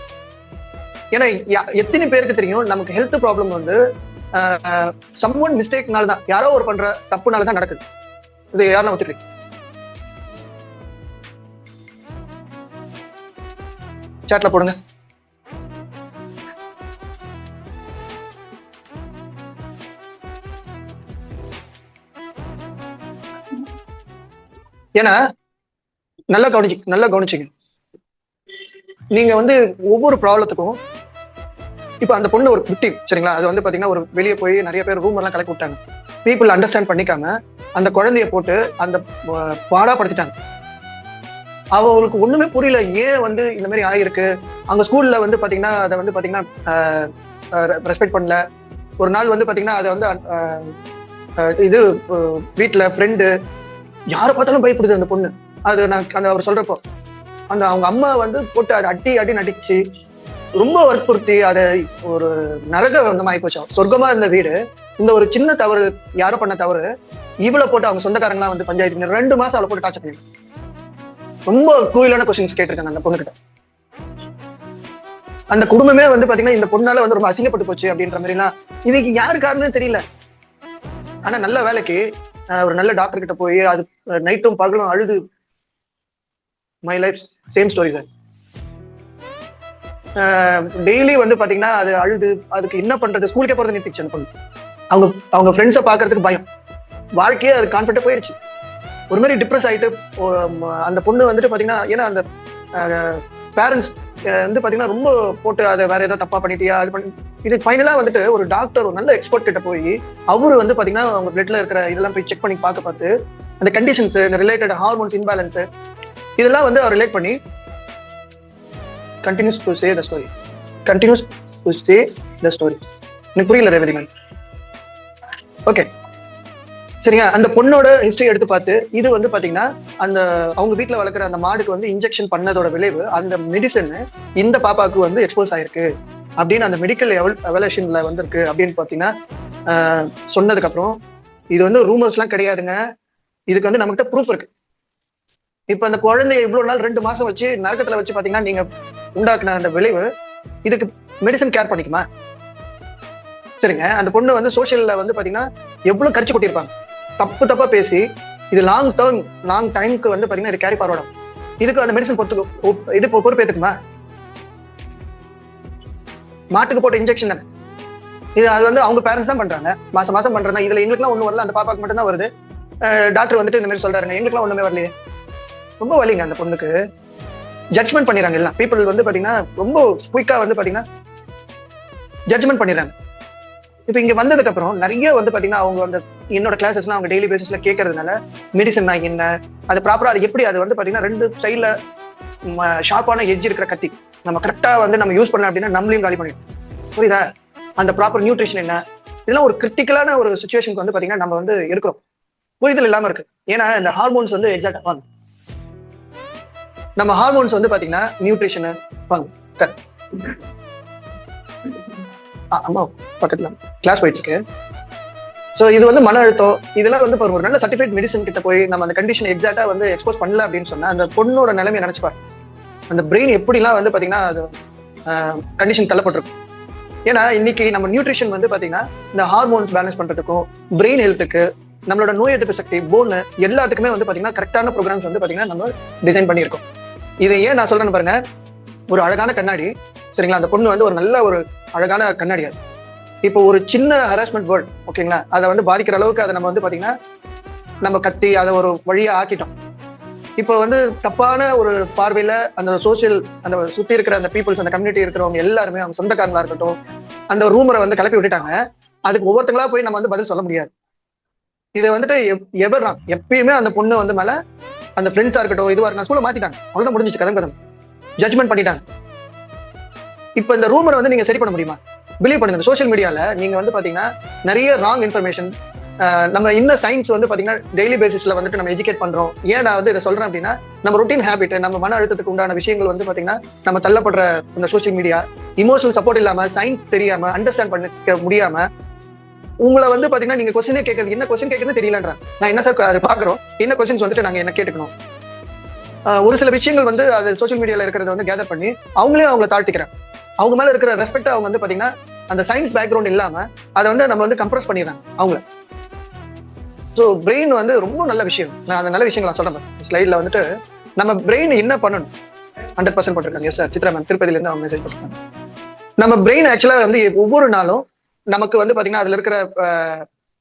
ஏன்னா எத்தனை பேருக்கு தெரியும் நமக்கு ஹெல்த் ப்ராப்ளம் வந்து சம்ஒன் மிஸ்டேக்னால தான், யாரோ ஒரு பண்ற தப்புனால தான் நடக்குது. இது யாரும் ஒத்துக்கிறீங்க? சாட்ல போடுங்க. ஏன்னா நல்லா கவனிச்சிங்க. நீங்க வந்து ஒவ்வொரு ப்ராப்ளத்துக்கும் இப்ப அந்த பொண்ணு ஒரு விக்டிம், சரிங்களா? அது வந்து பாத்தீங்கன்னா ஒரு வெளியே போய் நிறைய பேர் ரூம் எல்லாம் கலக்கி விட்டாங்க. பீப்புள் அண்டர்ஸ்டாண்ட் பண்ணிக்காம அந்த குழந்தைய போட்டு அந்த பாடாப்படுத்திட்டாங்க. அவங்களுக்கு ஒண்ணுமே புரியல, ஏன் வந்து இந்த மாதிரி ஆயிருக்கு. அங்க ஸ்கூல்ல வந்து பாத்தீங்கன்னா அதை வந்து பாத்தீங்கன்னா ரெஸ்பெக்ட் பண்ணல. ஒரு நாள் வந்து பாத்தீங்கன்னா அதை வந்து இது வீட்டுல ஃப்ரெண்டு யாரை பார்த்தாலும் பயப்படுது அந்த பொண்ணு. அது நான் அந்த அவர் சொல்றப்போ அந்த அவங்க அம்மா வந்து போட்டு அதை அடி நடிச்சு ரொம்ப வற்புறுத்தி அதை ஒரு நரக வந்தமாயி போச்சு. சொர்க்கமா இருந்த வீடு இந்த ஒரு சின்ன தவறு, யாரும் பண்ண தவறு, இவ்வளவு போட்டு அவங்க சொந்தக்காரங்களாம் வந்து பஞ்சாயத்து 2 மாசம் அவளை போட்டு டார்ச்சர் பண்ணி ரொம்ப க்ரூயலான கொஸ்டின்ஸ் கேட்டிருக்காங்க அந்த பொண்ணுகிட்ட. அந்த குடும்பமே வந்து பாத்தீங்கன்னா இந்த பொண்ணால வந்து ரொம்ப அசிங்கப்பட்டு போச்சு அப்படின்ற மாதிரி எல்லாம். இதுக்கு யாரு காரணம்னு தெரியல. ஆனா நல்ல வேலைக்கு ஒரு நல்ல டாக்டர் கிட்ட போய் அது நைட்டும் பகலும் அழுது, my life same story sir. Daily வந்து பாத்தீங்கன்னா அது அழுது, அதுக்கு என்ன பண்றது, ஸ்கூலுக்கே போறது நிறுத்திச்சு அந்த பொண்ணு. அவங்க ஃப்ரெண்ட்ஸை பாக்குறதுக்கு பயம், வாழ்க்கையே அது கான்ஃபிடென்ட்டா போயிடுச்சு. ஒரு மாதிரி டிப்ரெஸ் ஆயிட்டு அந்த பொண்ணு வந்துட்டு பாத்தீங்கன்னா, ஏன்னா அந்த பேரண்ட்ஸ் வந்து பாத்தீங்கன்னா ரொம்ப போட்டு அதை வேற ஏதாவது தப்பா பண்ணிட்டியா அது பண்ணி, இது ஃபைனலா வந்துட்டு ஒரு டாக்டர், ஒரு நல்ல எக்ஸ்பர்ட் கிட்ட போய் அவரு வந்து பாத்தீங்கன்னா அவங்க பிளட்ல இருக்கிற இதெல்லாம் போய் செக் பண்ணி பார்த்து அந்த கண்டிஷன்ஸ், இந்த ரிலேட்டட் ஹார்மோன்ஸ் இன்பேலன்ஸ் இதெல்லாம் வந்து அவர் ரிலேட் பண்ணி continues to say the story. எனக்கு புரியல ரேவதி மேம். ஓகே, சரியா? அந்த பொண்ணோட ஹிஸ்டரி எடுத்து பார்த்து இது வந்து பாத்தீங்கன்னா அந்த அவங்க வீட்டுல வளர்க்குற அந்த மாடுக்கு வந்து இன்ஜெக்ஷன் பண்ணதோட விளைவு, அந்த மெடிசன் இந்த பாப்பாவுக்கு வந்து எக்ஸ்போஸ் ஆயிருக்கு அப்படின்னு அந்த மெடிக்கல் எவல்யூஷன்ல வந்திருக்கு அப்படின்னு பாத்தீங்கன்னா சொன்னதுக்கு அப்புறம், இது வந்து ரூமர்ஸ் எல்லாம் கிடையாதுங்க, இதுக்கு வந்து நம்மகிட்ட ப்ரூஃப் இருக்கு. இப்ப அந்த குழந்தைய இவ்வளவு நாள் 2 மாசம் வச்சு நரகத்துல வச்சு பாத்தீங்கன்னா நீங்க உண்டாக்குன அந்த விளைவு, இதுக்கு மெடிசன் கேர் பண்ணிக்குமா? சரிங்க, அந்த பொண்ணு வந்து சோசியல்ல வந்து பாத்தீங்கன்னா எவ்வளவு கரிச்சு கொட்டிருப்பாங்க, தப்பா பேசி, இது லாங் டைமுக்கு வந்து பாத்தீங்கன்னா இது கேரி ஃபார்வர்ட் ஆகும். இதுக்கு அந்த மெடிசன் இது பொறுப்பேற்றுக்குமா? மாட்டுக்கு போட்ட இன்ஜெக்ஷன் தானே இது. அது வந்து அவங்க பேரண்ட்ஸ் தான் பண்றாங்க, மாசம் பண்றாங்க. இதுல எங்களுக்குலாம் ஒண்ணு வரல, அந்த பாப்பாக்கு மட்டும் தான் வருது. டாக்டர் வந்துட்டு இந்த மாதிரி சொல்றாருங்க, எங்களுக்குலாம் ஒண்ணுமே வரலையே. ரொம்ப வலிங்க அந்த பொண்ணுக்கு. ஜட்ஜ்மெண்ட் பண்ணிடுறாங்க எல்லாம் பீப்புள் வந்து பாத்தீங்கன்னா, ரொம்ப குயிக்கா வந்து பாத்தீங்கன்னா ஜட்ஜ்மெண்ட் பண்ணிடுறாங்க. இப்ப இங்க வந்ததுக்கு அப்புறம் நிறைய வந்து பாத்தீங்கன்னா அவங்க அந்த என்னோட கிளாஸஸ்லாம் அவங்க டெய்லி பேசிஸ்ல கேட்கறதுனால மெடிசன் தான் என்ன, அது ப்ராப்பரா அது எப்படி, அது வந்து பாத்தீங்கன்னா 2 சைட்ல ஷார்ப்பான எட்ஜ் இருக்கிற கத்தி நம்ம கரெக்டா வந்து நம்ம யூஸ் பண்ணலாம் அப்படின்னா நம்மளையும் காலி பண்ணிடும். புரியுதா? அந்த ப்ராப்பர் நியூட்ரிஷன் என்ன, இதெல்லாம் ஒரு கிரிட்டிக்கலான ஒரு சுச்சுவேஷனுக்கு வந்து பாத்தீங்கன்னா நம்ம வந்து இருக்கிறோம். புரிதல் இல்லாம இருக்கு. ஏன்னா இந்த ஹார்மோன்ஸ் வந்து எக்ஸாக்டா வாங்க, நம்ம ஹார்மோன்ஸ் வந்து பாத்தீங்கன்னா நியூட்ரிஷன் வாங்க. அம்மா பக்கத்துல கிளாஸ் போயிட்டு இருக்கு. ஸோ இது வந்து மன அழுத்தம், இதெல்லாம் வந்து ஒரு நல்ல சர்டிஃபைட் மெடிசன் கிட்ட போய் நம்ம அந்த கண்டிஷன் எக்ஸாக்டா வந்து எக்ஸ்போஸ் பண்ணல அப்படின்னு சொன்னா அந்த பொண்ணோட நிலைமையை நினைச்சுப்பாரு. அந்த பிரெயின் எப்படிலாம் வந்து பாத்தீங்கன்னா அது கண்டிஷன் தள்ளப்பட்டிருக்கும். ஏன்னா இன்னைக்கு நம்ம நியூட்ரிஷன் வந்து பாத்தீங்கன்னா இந்த ஹார்மோன்ஸ் பேலன்ஸ் பண்றதுக்கும் பிரெயின் ஹெல்த்துக்கு நம்மளோட நோய் எதிர்ப்பு சக்தி போன் எல்லாத்துக்குமே வந்து பாத்தீங்கன்னா கரெக்டான ப்ரோக்ராம்ஸ் வந்து பாத்தீங்கன்னா நம்ம டிசைன் பண்ணியிருக்கோம். இதை ஏன் நான் சொல்றேன்னு பாருங்க, ஒரு அழகான கண்ணாடி, சரிங்களா? அந்த பொண்ணு வந்து ஒரு நல்ல ஒரு அழகான கண்ணாடி. அது இப்போ ஒரு சின்ன ஹராஸ்மெண்ட் வேர்ட் ஓகேங்களா, அதை வந்து பாதிக்கிற அளவுக்கு அதை நம்ம வந்து பாத்தீங்கன்னா நம்ம கத்தி அதை ஒரு வழியா ஆக்கிட்டோம். இப்போ வந்து தப்பான ஒரு பார்வையில அந்த சோசியல் அந்த சுத்தி இருக்கிற அந்த பீப்புள்ஸ் அந்த கம்யூனிட்டி இருக்கிறவங்க எல்லாருமே அவங்க சொந்தக்காரங்களா இருக்கட்டும் அந்த ரூமரை வந்து கிளப்பி விட்டுட்டாங்க. அதுக்கு ஒவ்வொருத்தங்களா போய் நம்ம வந்து பதில் சொல்ல முடியாது. இதை வந்துட்டு எப்பயுமே அந்த பொண்ணு வந்து மேல அந்த ஃப்ரெண்ட்ஸா இருக்கட்டும் இதுவா இருக்கட்டும் ஸ்கூல்ல மாத்திட்டாங்க. அவ்வளவுதான் முடிஞ்சிச்சு, கதம் ஜட்ஜ்மெண்ட் பண்ணிட்டாங்க. இப்போ இந்த ரூமரை வந்து நீங்க சரி பண்ண முடியுமா? பிலீவ் பண்ணுங்க, சோஷியல் மீடியால நீங்க வந்து பாத்தீங்கன்னா நிறைய ராங் இன்ஃபர்மேஷன் நம்ம இன்னும் சயின்ஸ் வந்து பாத்தீங்கன்னா டெய்லி பேசிஸ்ல வந்துட்டு நம்ம எஜுகேட் பண்றோம். ஏன் நான் வந்து இதை சொல்றேன் அப்படின்னா நம்ம ரொட்டீன் ஹேபிட் நம்ம மன அழுத்தத்துக்கு உண்டான விஷயங்கள் வந்து பாத்தீங்கன்னா நம்ம தள்ளப்படுற இந்த சோஷியல் மீடியா இமோஷனல் சப்போர்ட் இல்லாம சயின்ஸ் தெரியாம அண்டர்ஸ்டாண்ட் பண்ணிக்க முடியாம உங்களை வந்து பாத்தீங்கன்னா நீங்க கொஸ்டினே கேட்கறது என்ன கொஸ்டின் கேட்கறது தெரியலன்ற நான் என்ன சார் அதை பாக்குறோம் என்ன கொஸ்டின்ஸ் வந்துட்டு நாங்க என்ன கேட்டுக்கணும். ஒரு சில விஷயங்கள் வந்து அது சோஷியல் மீடியால இருக்கிறத வந்து கேதர் பண்ணி அவங்களே அவங்களை தாழ்த்திக்கிறேன். அவங்க மேல இருக்கிற ரெஸ்பெக்ட் அவங்க வந்து பாத்தீங்கன்னா அந்த சயின்ஸ் பேக்ரவுண்ட் இல்லாம அதை வந்து நம்ம வந்து கம்ப்ரஸ் பண்ணிடுறாங்க அவங்கள. ஸோ பிரெயின் வந்து ரொம்ப நல்ல விஷயம். நான் அந்த நல்ல விஷயங்கள் நான் சொல்றேன் ஸ்லைட்ல வந்துட்டு நம்ம பிரெயின் என்ன பண்ணணும் 100% போட்டிருக்காங்க. எஸ் சார், சித்ரா மேம் திருப்பதியில இருந்து அவங்க மெசேஜ் போட்டிருக்காங்க. நம்ம பிரெயின் ஆக்சுவலா வந்து ஒவ்வொரு நாளும் நமக்கு வந்து பாத்தீங்கன்னா அதுல இருக்கிற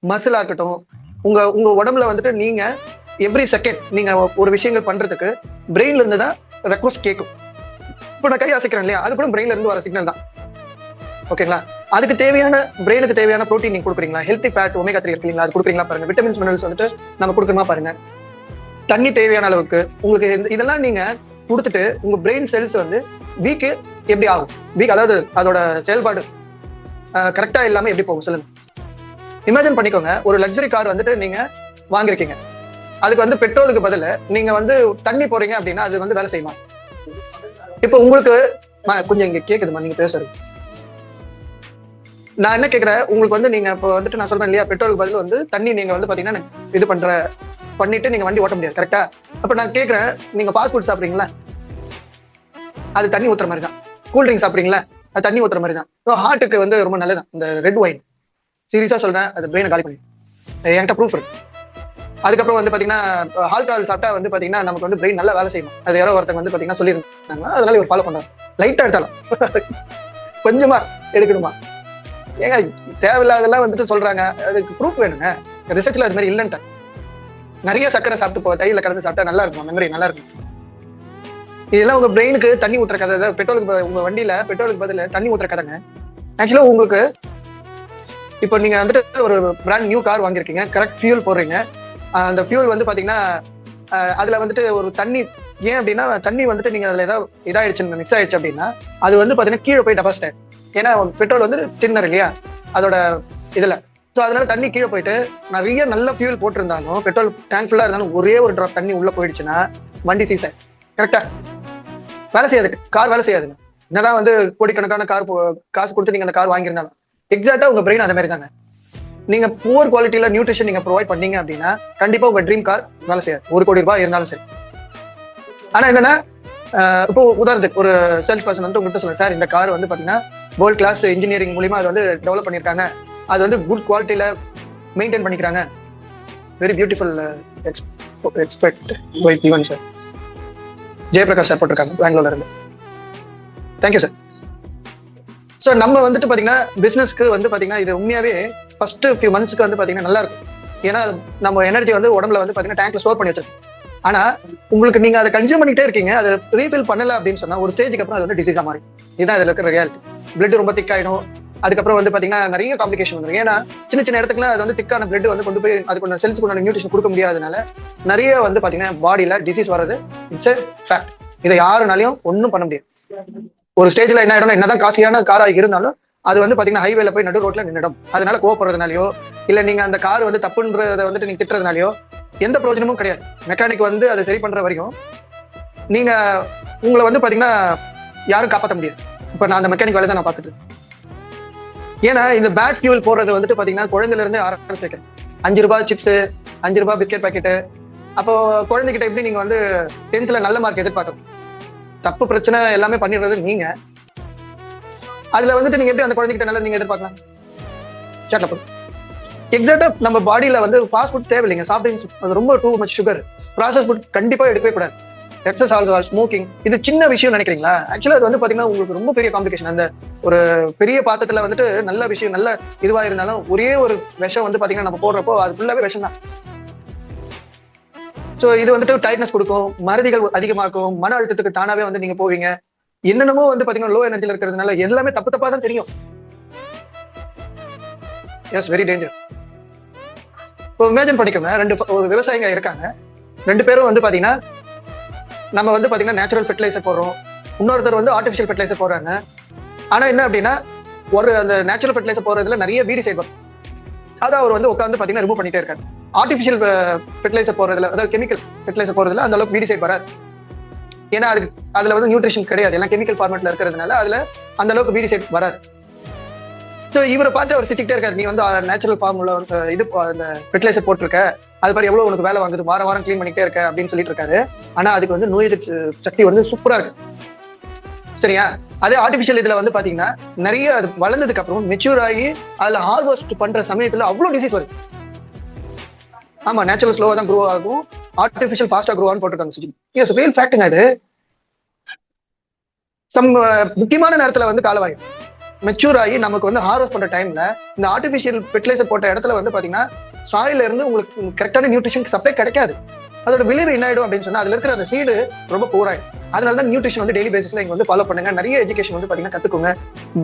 மசிலா இருக்கட்டும் உங்க உங்க உடம்புல வந்துட்டு நீங்க எவ்ரி செகண்ட் நீங்க ஒரு விஷயங்கள் பண்றதுக்கு பிரெயின்ல இருந்து தான் ரெக்வஸ்ட் கேட்கும். இப்போ நான் கை அசைக்கிறேன் இல்லையா, அது கூட பிரெயின்ல இருந்து வர சிக்னல் தான் ஓகேங்களா. அதுக்கு தேவையான பிரெயினுக்கு தேவையான ப்ரோட்டீன் நீங்க கொடுக்குறீங்களா, ஹெல்த்தி ஃபேட் ஒமேகா 3 இருக்கீங்களா அது கொடுக்குறீங்களா பாருங்க. விட்டமின்ஸ் மினரல்ஸ் வந்துட்டு நம்ம கொடுக்குறோமா பாருங்க. தண்ணி தேவையான அளவுக்கு உங்களுக்கு இதெல்லாம் நீங்க கொடுத்துட்டு உங்க பிரெயின் செல்ஸ் வந்து வீக்கு எப்படி ஆகும், வீக் அதாவது அதோட செயல்பாடு கரெக்டா இல்லாம எப்படி போகும் சொல்லுங்க. இமேஜின் பண்ணிக்கோங்க, ஒரு லக்ஸரி கார் வந்துட்டு நீங்க வாங்கிருக்கீங்க, அதுக்கு வந்து பெட்ரோலுக்கு பதில் நீங்க வந்து தண்ணி போறீங்க அப்படின்னா அது வந்து வேலை செய்யுமா? இப்போ உங்களுக்கு கொஞ்சம் இங்க கேக்குதுமா நீங்க பேசுறது, நான் என்ன கேட்கிறேன் உங்களுக்கு வந்து நீங்க இப்போ வந்துட்டு நான் சொல்றேன் இல்லையா பெட்ரோலுக்கு பதில் வந்து தண்ணி நீங்க வந்து பாத்தீங்கன்னா இது பண்ணிட்டு நீங்க வண்டி ஓட்ட முடியாது கரெக்டா. அப்ப நான் கேட்கிறேன் நீங்க ஃபாஸ்ட் ஃபுட் சாப்பிடுறீங்களா அது தண்ணி ஊத்துற மாதிரி தான், கூல் ட்ரிங்க் சாப்பிடுறீங்களா அது தண்ணி ஊத்துற மாதிரி தான். ஸோ ஹார்ட்டுக்கு வந்து ரொம்ப நல்லதான் இந்த ரெட் ஒயின். சீரியஸா சொல்றேன், அது பிரெயினை காலி பண்ணி என்கிட்ட ப்ரூஃப் இருக்கு. அதுக்கப்புறம் வந்து பாத்தீங்கன்னா ஆல்கஹால் சாப்பிட்டா வந்து பாத்தீங்கன்னா நமக்கு வந்து பிரெயின் நல்லா வேலை செய்யும். அது யாரோ ஒருத்தங்க வந்து பாத்தீங்கன்னா சொல்லியிருந்தாங்க, அதனால இவர் ஃபாலோ பண்றாரு. லைட்டா எடுத்தாலும் கொஞ்சமா எடுக்கணுமா? ஏங்க தேவையில்லாதெல்லாம் வந்துட்டு சொல்றாங்க, அதுக்கு ப்ரூஃப் வேணுங்க. ரிசர்ச்ல அது மாதிரி இல்லைன்ட்டு நிறைய சக்கரை சாப்பிட்டு தையில கலந்து சாப்பிட்டா நல்லா இருக்கும், மெமரி நல்லா இருக்கும். இதெல்லாம் உங்க பிரெயினுக்கு தண்ணி ஊத்துற கதை. பெட்ரோலுக்கு உங்க வண்டியில பெட்ரோலுக்கு பதில் தண்ணி ஊத்துற கதைங்க. ஆக்சுவலா உங்களுக்கு இப்போ நீங்க வந்துட்டு ஒரு பிராண்ட் நியூ கார் வாங்கிருக்கீங்க, கரெக்ட் ஃபியூல் போடுறீங்க. அந்த ஃபியூல் வந்து பாத்தீங்கன்னா அதுல வந்துட்டு ஒரு தண்ணி, ஏன் அப்படின்னா தண்ணி வந்துட்டு நீங்க அதுல ஏதாவது இதாயிடுச்சு மிக்ஸ் ஆயிடுச்சு அப்படின்னா அது வந்து பாத்தீங்கன்னா கீழே போய் டெபாசிட் ஆயிடும். ஏன்னா பெட்ரோல் வந்து தின்னர் இல்லையா அதோட இதுல. ஸோ அதனால தண்ணி கீழே போயிட்டு நிறைய நல்ல ஃபியூல் போட்டிருந்தாலும் பெட்ரோல் டேங்க் ஃபுல்லா இருந்தாலும் ஒரே ஒரு ட்ராப் தண்ணி உள்ள போயிடுச்சுன்னா வண்டி சீஸ் ஆயிடும். கரெக்டா வேலை செய்யாது, கார் வேலை செய்யாதுங்க. என்னதான் வந்து கோடிக்கணக்கான காசு கொடுத்து நீங்க அந்த கார் வாங்கியிருந்தாலும் எக்ஸாக்டா உங்க பிரெயின் அந்த மாதிரி தாங்க. நீங்க புவர் குவாலிட்டியில நியூட்ரிஷன் நீங்க ப்ரொவைட் பண்ணீங்க அப்படின்னா கண்டிப்பா உங்க ட்ரீம் கார் வேலை செய்யாது, 1 கோடி ரூபாய் இருந்தாலும் சரி. ஆனா என்னன்னா இப்போ உதாரணத்துக்கு ஒரு சேல்ஸ் பர்சன் வந்து உங்கள்கிட்ட சொல்லுங்க, சார் இந்த கார் வந்து பாத்தீங்கன்னா வேர்ல்ட் கிளாஸ் இன்ஜினியரிங் மூலியமா அது வந்து டெவலப் பண்ணியிருக்காங்க, அது வந்து குட் குவாலிட்டியில மெயின்டைன் பண்ணிக்கிறாங்க, very beautiful expect by even sir Jayaprakash sir போட்டிருக்காங்க பெங்களூர்ல இருந்து. Thank you sir. ஸோ நம்ம வந்துட்டு பாத்தீங்கன்னா பிசினஸ்க்கு வந்து பாத்தீங்கன்னா இது உண்மையாவே ஃபர்ஸ்ட் ஃபியூ மந்த்ஸ்க்கு வந்து பாத்தீங்கன்னா நல்லா இருக்கும். ஏன்னா நம்ம எனர்ஜி வந்து உடம்புல வந்து பாத்தீங்கன்னா டேங்க்ல ஸ்டோர் பண்ணி வச்சிருக்கோம். ஆனா உங்களுக்கு நீங்க அதை கன்சியூம் பண்ணிட்டே இருக்கீங்க, அதை ரீஃபில் பண்ணல அப்படின்னு சொன்னா ஒரு ஸ்டேஜுக்கு அப்புறம் அது வந்து டிசீஸா மாறி. இதுதான் இதுல இருக்கிற ரியாலிட்டி. பிளட் ரொம்ப திக் ஆயிடும், அதுக்கப்புறம் வந்து பாத்தீங்கன்னா நிறைய காம்ப்ளிகேஷன் வந்துடும். ஏன்னா சின்ன சின்ன இடத்துக்குலாம் அது வந்து திக்கான பிளட் வந்து கொண்டு போய் அதுக்கு செல்ஸ்க்கு நியூட்ரிஷன் கொடுக்க முடியாதனால நிறைய வந்து பாத்தீங்கன்னா பாடியில டிசீஸ் வர்றது இட்ஸ் எ ஃபேக்ட். இதை யாருனாலையும் ஒன்றும் பண்ண முடியாது. ஒரு ஸ்டேஜ்ல என்ன ஆயிடும், என்னதான் காஸ்ட்லியான காரா இருந்தாலும் அது வந்து பாத்தீங்கன்னா ஹைவேல போய் நடு ரோட்ல நின்னுடும். அதனால கோவப்படுறதுனாலயோ இல்ல நீங்க அந்த கார் வந்து தப்புன்றதை வந்துட்டு நீங்க திட்டுறதுனாலயோ எந்த பிரயோஜனமும் கிடையாது. மெக்கானிக் வந்து அதை சரி பண்ற வரைக்கும் நீங்க உங்களை வந்து பாத்தீங்கன்னா யாரும் காப்பாற்ற முடியாது. இப்ப நான் அந்த மெக்கானிக் வேலை தான் நான் பார்த்துட்டு. ஏன்னா இந்த பேட் ஃபியூல் போடுறது வந்துட்டு பாத்தீங்கன்னா குழந்தைல இருந்து ஆரம்பிச்சிருக்கேன். 5 ரூபாய் சிப்ஸ், 5 ரூபாய் பிஸ்கெட் பாக்கெட்டு. அப்போ குழந்தைகிட்ட எப்படி நீங்க வந்து 10th நல்ல மார்க் எதிர்பார்க்கணும்? தப்பு பிரச்சனை எல்லாமே பண்ணிடுறது நீங்க. அதுல வந்துட்டு நீங்க எப்படி அந்த குழந்தைகிட்ட நல்லது நீங்க எதிர்பார்க்கலாம்? எக்ஸாக்டா நம்ம பாடியில வந்து ஃபாஸ்ட் ஃபுட் தேவையில்லைங்க. சாஃப்ட் ட்ரிங்க்ஸ் அது ரொம்ப too much sugar. Process food கண்டிப்பா எடுக்கவே கூடாது. எக்ஸஸ் ஆல்கஹால், ஸ்மோக்கிங், இது சின்ன விஷயம் நினைக்கிறீங்களா? ஆக்சுவலா அது வந்து பாத்தீங்கன்னா உங்களுக்கு ரொம்ப பெரிய காம்ப்ளிகேஷன். அந்த ஒரு பெரிய பாத்திரத்துல வந்துட்டு நல்ல விஷயம், நல்ல இதுவா இருந்தாலும் ஒரே ஒரு விஷம் வந்து பாத்தீங்கன்னா நம்ம போடுறப்போ அது ஃபுல்லாவே விஷம் தான். ஸோ இது வந்துட்டு டைட்னஸ் கொடுக்கும், மறதிகள் அதிகமாக்கும், மன அழுத்தத்துக்கு தானாவே வந்து நீங்க போவீங்க. என்னென்னமோ வந்து பாத்தீங்கன்னா லோ எனர்ஜில இருக்கிறதுனால எல்லாமே தப்பு தப்பா தான் தெரியும். Yes, very danger. இப்போ இமேஜின் பண்ணிக்கோங்க, ஒரு விவசாயிங்க இருக்காங்க. 2 பேரும் வந்து பாத்தீங்கன்னா நம்ம வந்து பாத்தீங்கன்னா நேச்சுரல் ஃபெர்டிலைசர் போடுறோம், இன்னொருத்தர் வந்து ஆர்டிஃபிஷியல் ஃபெர்டிலைசர் போடுறாங்க. ஆனா என்ன அப்படின்னா, ஒரு அந்த நேச்சுரல் ஃபெர்டிலைசர் போடுறதுல நிறைய வீடிசைட் வரும். அதை அவர் வந்து உட்காந்து பாத்தீங்கன்னா ரிமூவ் பண்ணிட்டே இருக்காரு. ஆர்டிஃபிஷியல் ஃபெர்டிலைசர் போடுறதுல, அதாவது கெமிக்கல் ஃபெர்டிலைசர் போடுறதுல அந்த அளவுக்கு வீடிசைட் வராது. ஏன்னா அதுல வந்து நியூட்ரிஷன் கிடையாது, எல்லாம் கெமிக்கல் ஃபார்மேட்ல இருக்கிறதுனால அதுல அந்த அளவுக்கு வீடிசைட் வராது. ஸோ இவரை பார்த்து அவர் சிரிச்சுக்கிட்டே இருக்காரு, நீ வந்து நேச்சுரல் ஃபார்முல இது அந்த ஃபெர்டிலைசர் போட்டிருக்க, அது மாதிரி எவ்வளவு உனக்கு வேலை வாங்குது, வாரம் வாரம் கிளீன் பண்ணிட்டே இருக்க அப்படின்னு சொல்லிட்டு இருக்காரு. ஆனா அதுக்கு வந்து நோய் எதிர்ப்பு சக்தி வந்து சூப்பரா இருக்கு. சரியா? அதே ஆர்டிபிஷியல் இதுல வந்து பாத்தீங்கன்னா நிறைய அது வளர்ந்ததுக்கு அப்புறம் மெச்சூர் ஆகி அதுல ஹார்வெஸ்ட் பண்ற சமயத்துல அவ்வளவு டிசீஸ் வருது. ஆமா, நேச்சுரல் ஸ்லோவா தான் க்ரோ ஆகும், ஆர்டிபிஷியல் ஃபாஸ்டா க்ரோ ஆகும் போட்டிருக்காங்க. எஸ், ரியல் ஃபேக்ட்டுங்க அது. முக்கியமான நேரத்துல வந்து காலவாயும் மெச்சூர் ஆகி நமக்கு வந்து ஹார்வெஸ்ட் பண்ற டைம்ல இந்த ஆர்டிபிஷியல் ஃபெர்டிலைசர் போட்ட இடத்துல வந்து பாத்தீங்கன்னா சாயில இருந்து உங்களுக்கு கரெக்டான நியூட்ரிஷன் சப்ளை கிடைக்காது. அதோட விளைவு என்ன ஆயிடும் அப்படின்னு சொன்னா அதுல இருக்கிற அந்த சீடு ரொம்ப போராயிடும். அதனாலதான் நியூட்ரிஷன் வந்து டெய்லி பேசிஸ்ல இங்க வந்து ஃபாலோ பண்ணுங்க. நிறைய எஜுகேஷன் வந்து பாத்தீங்கன்னா கத்துக்கோங்க.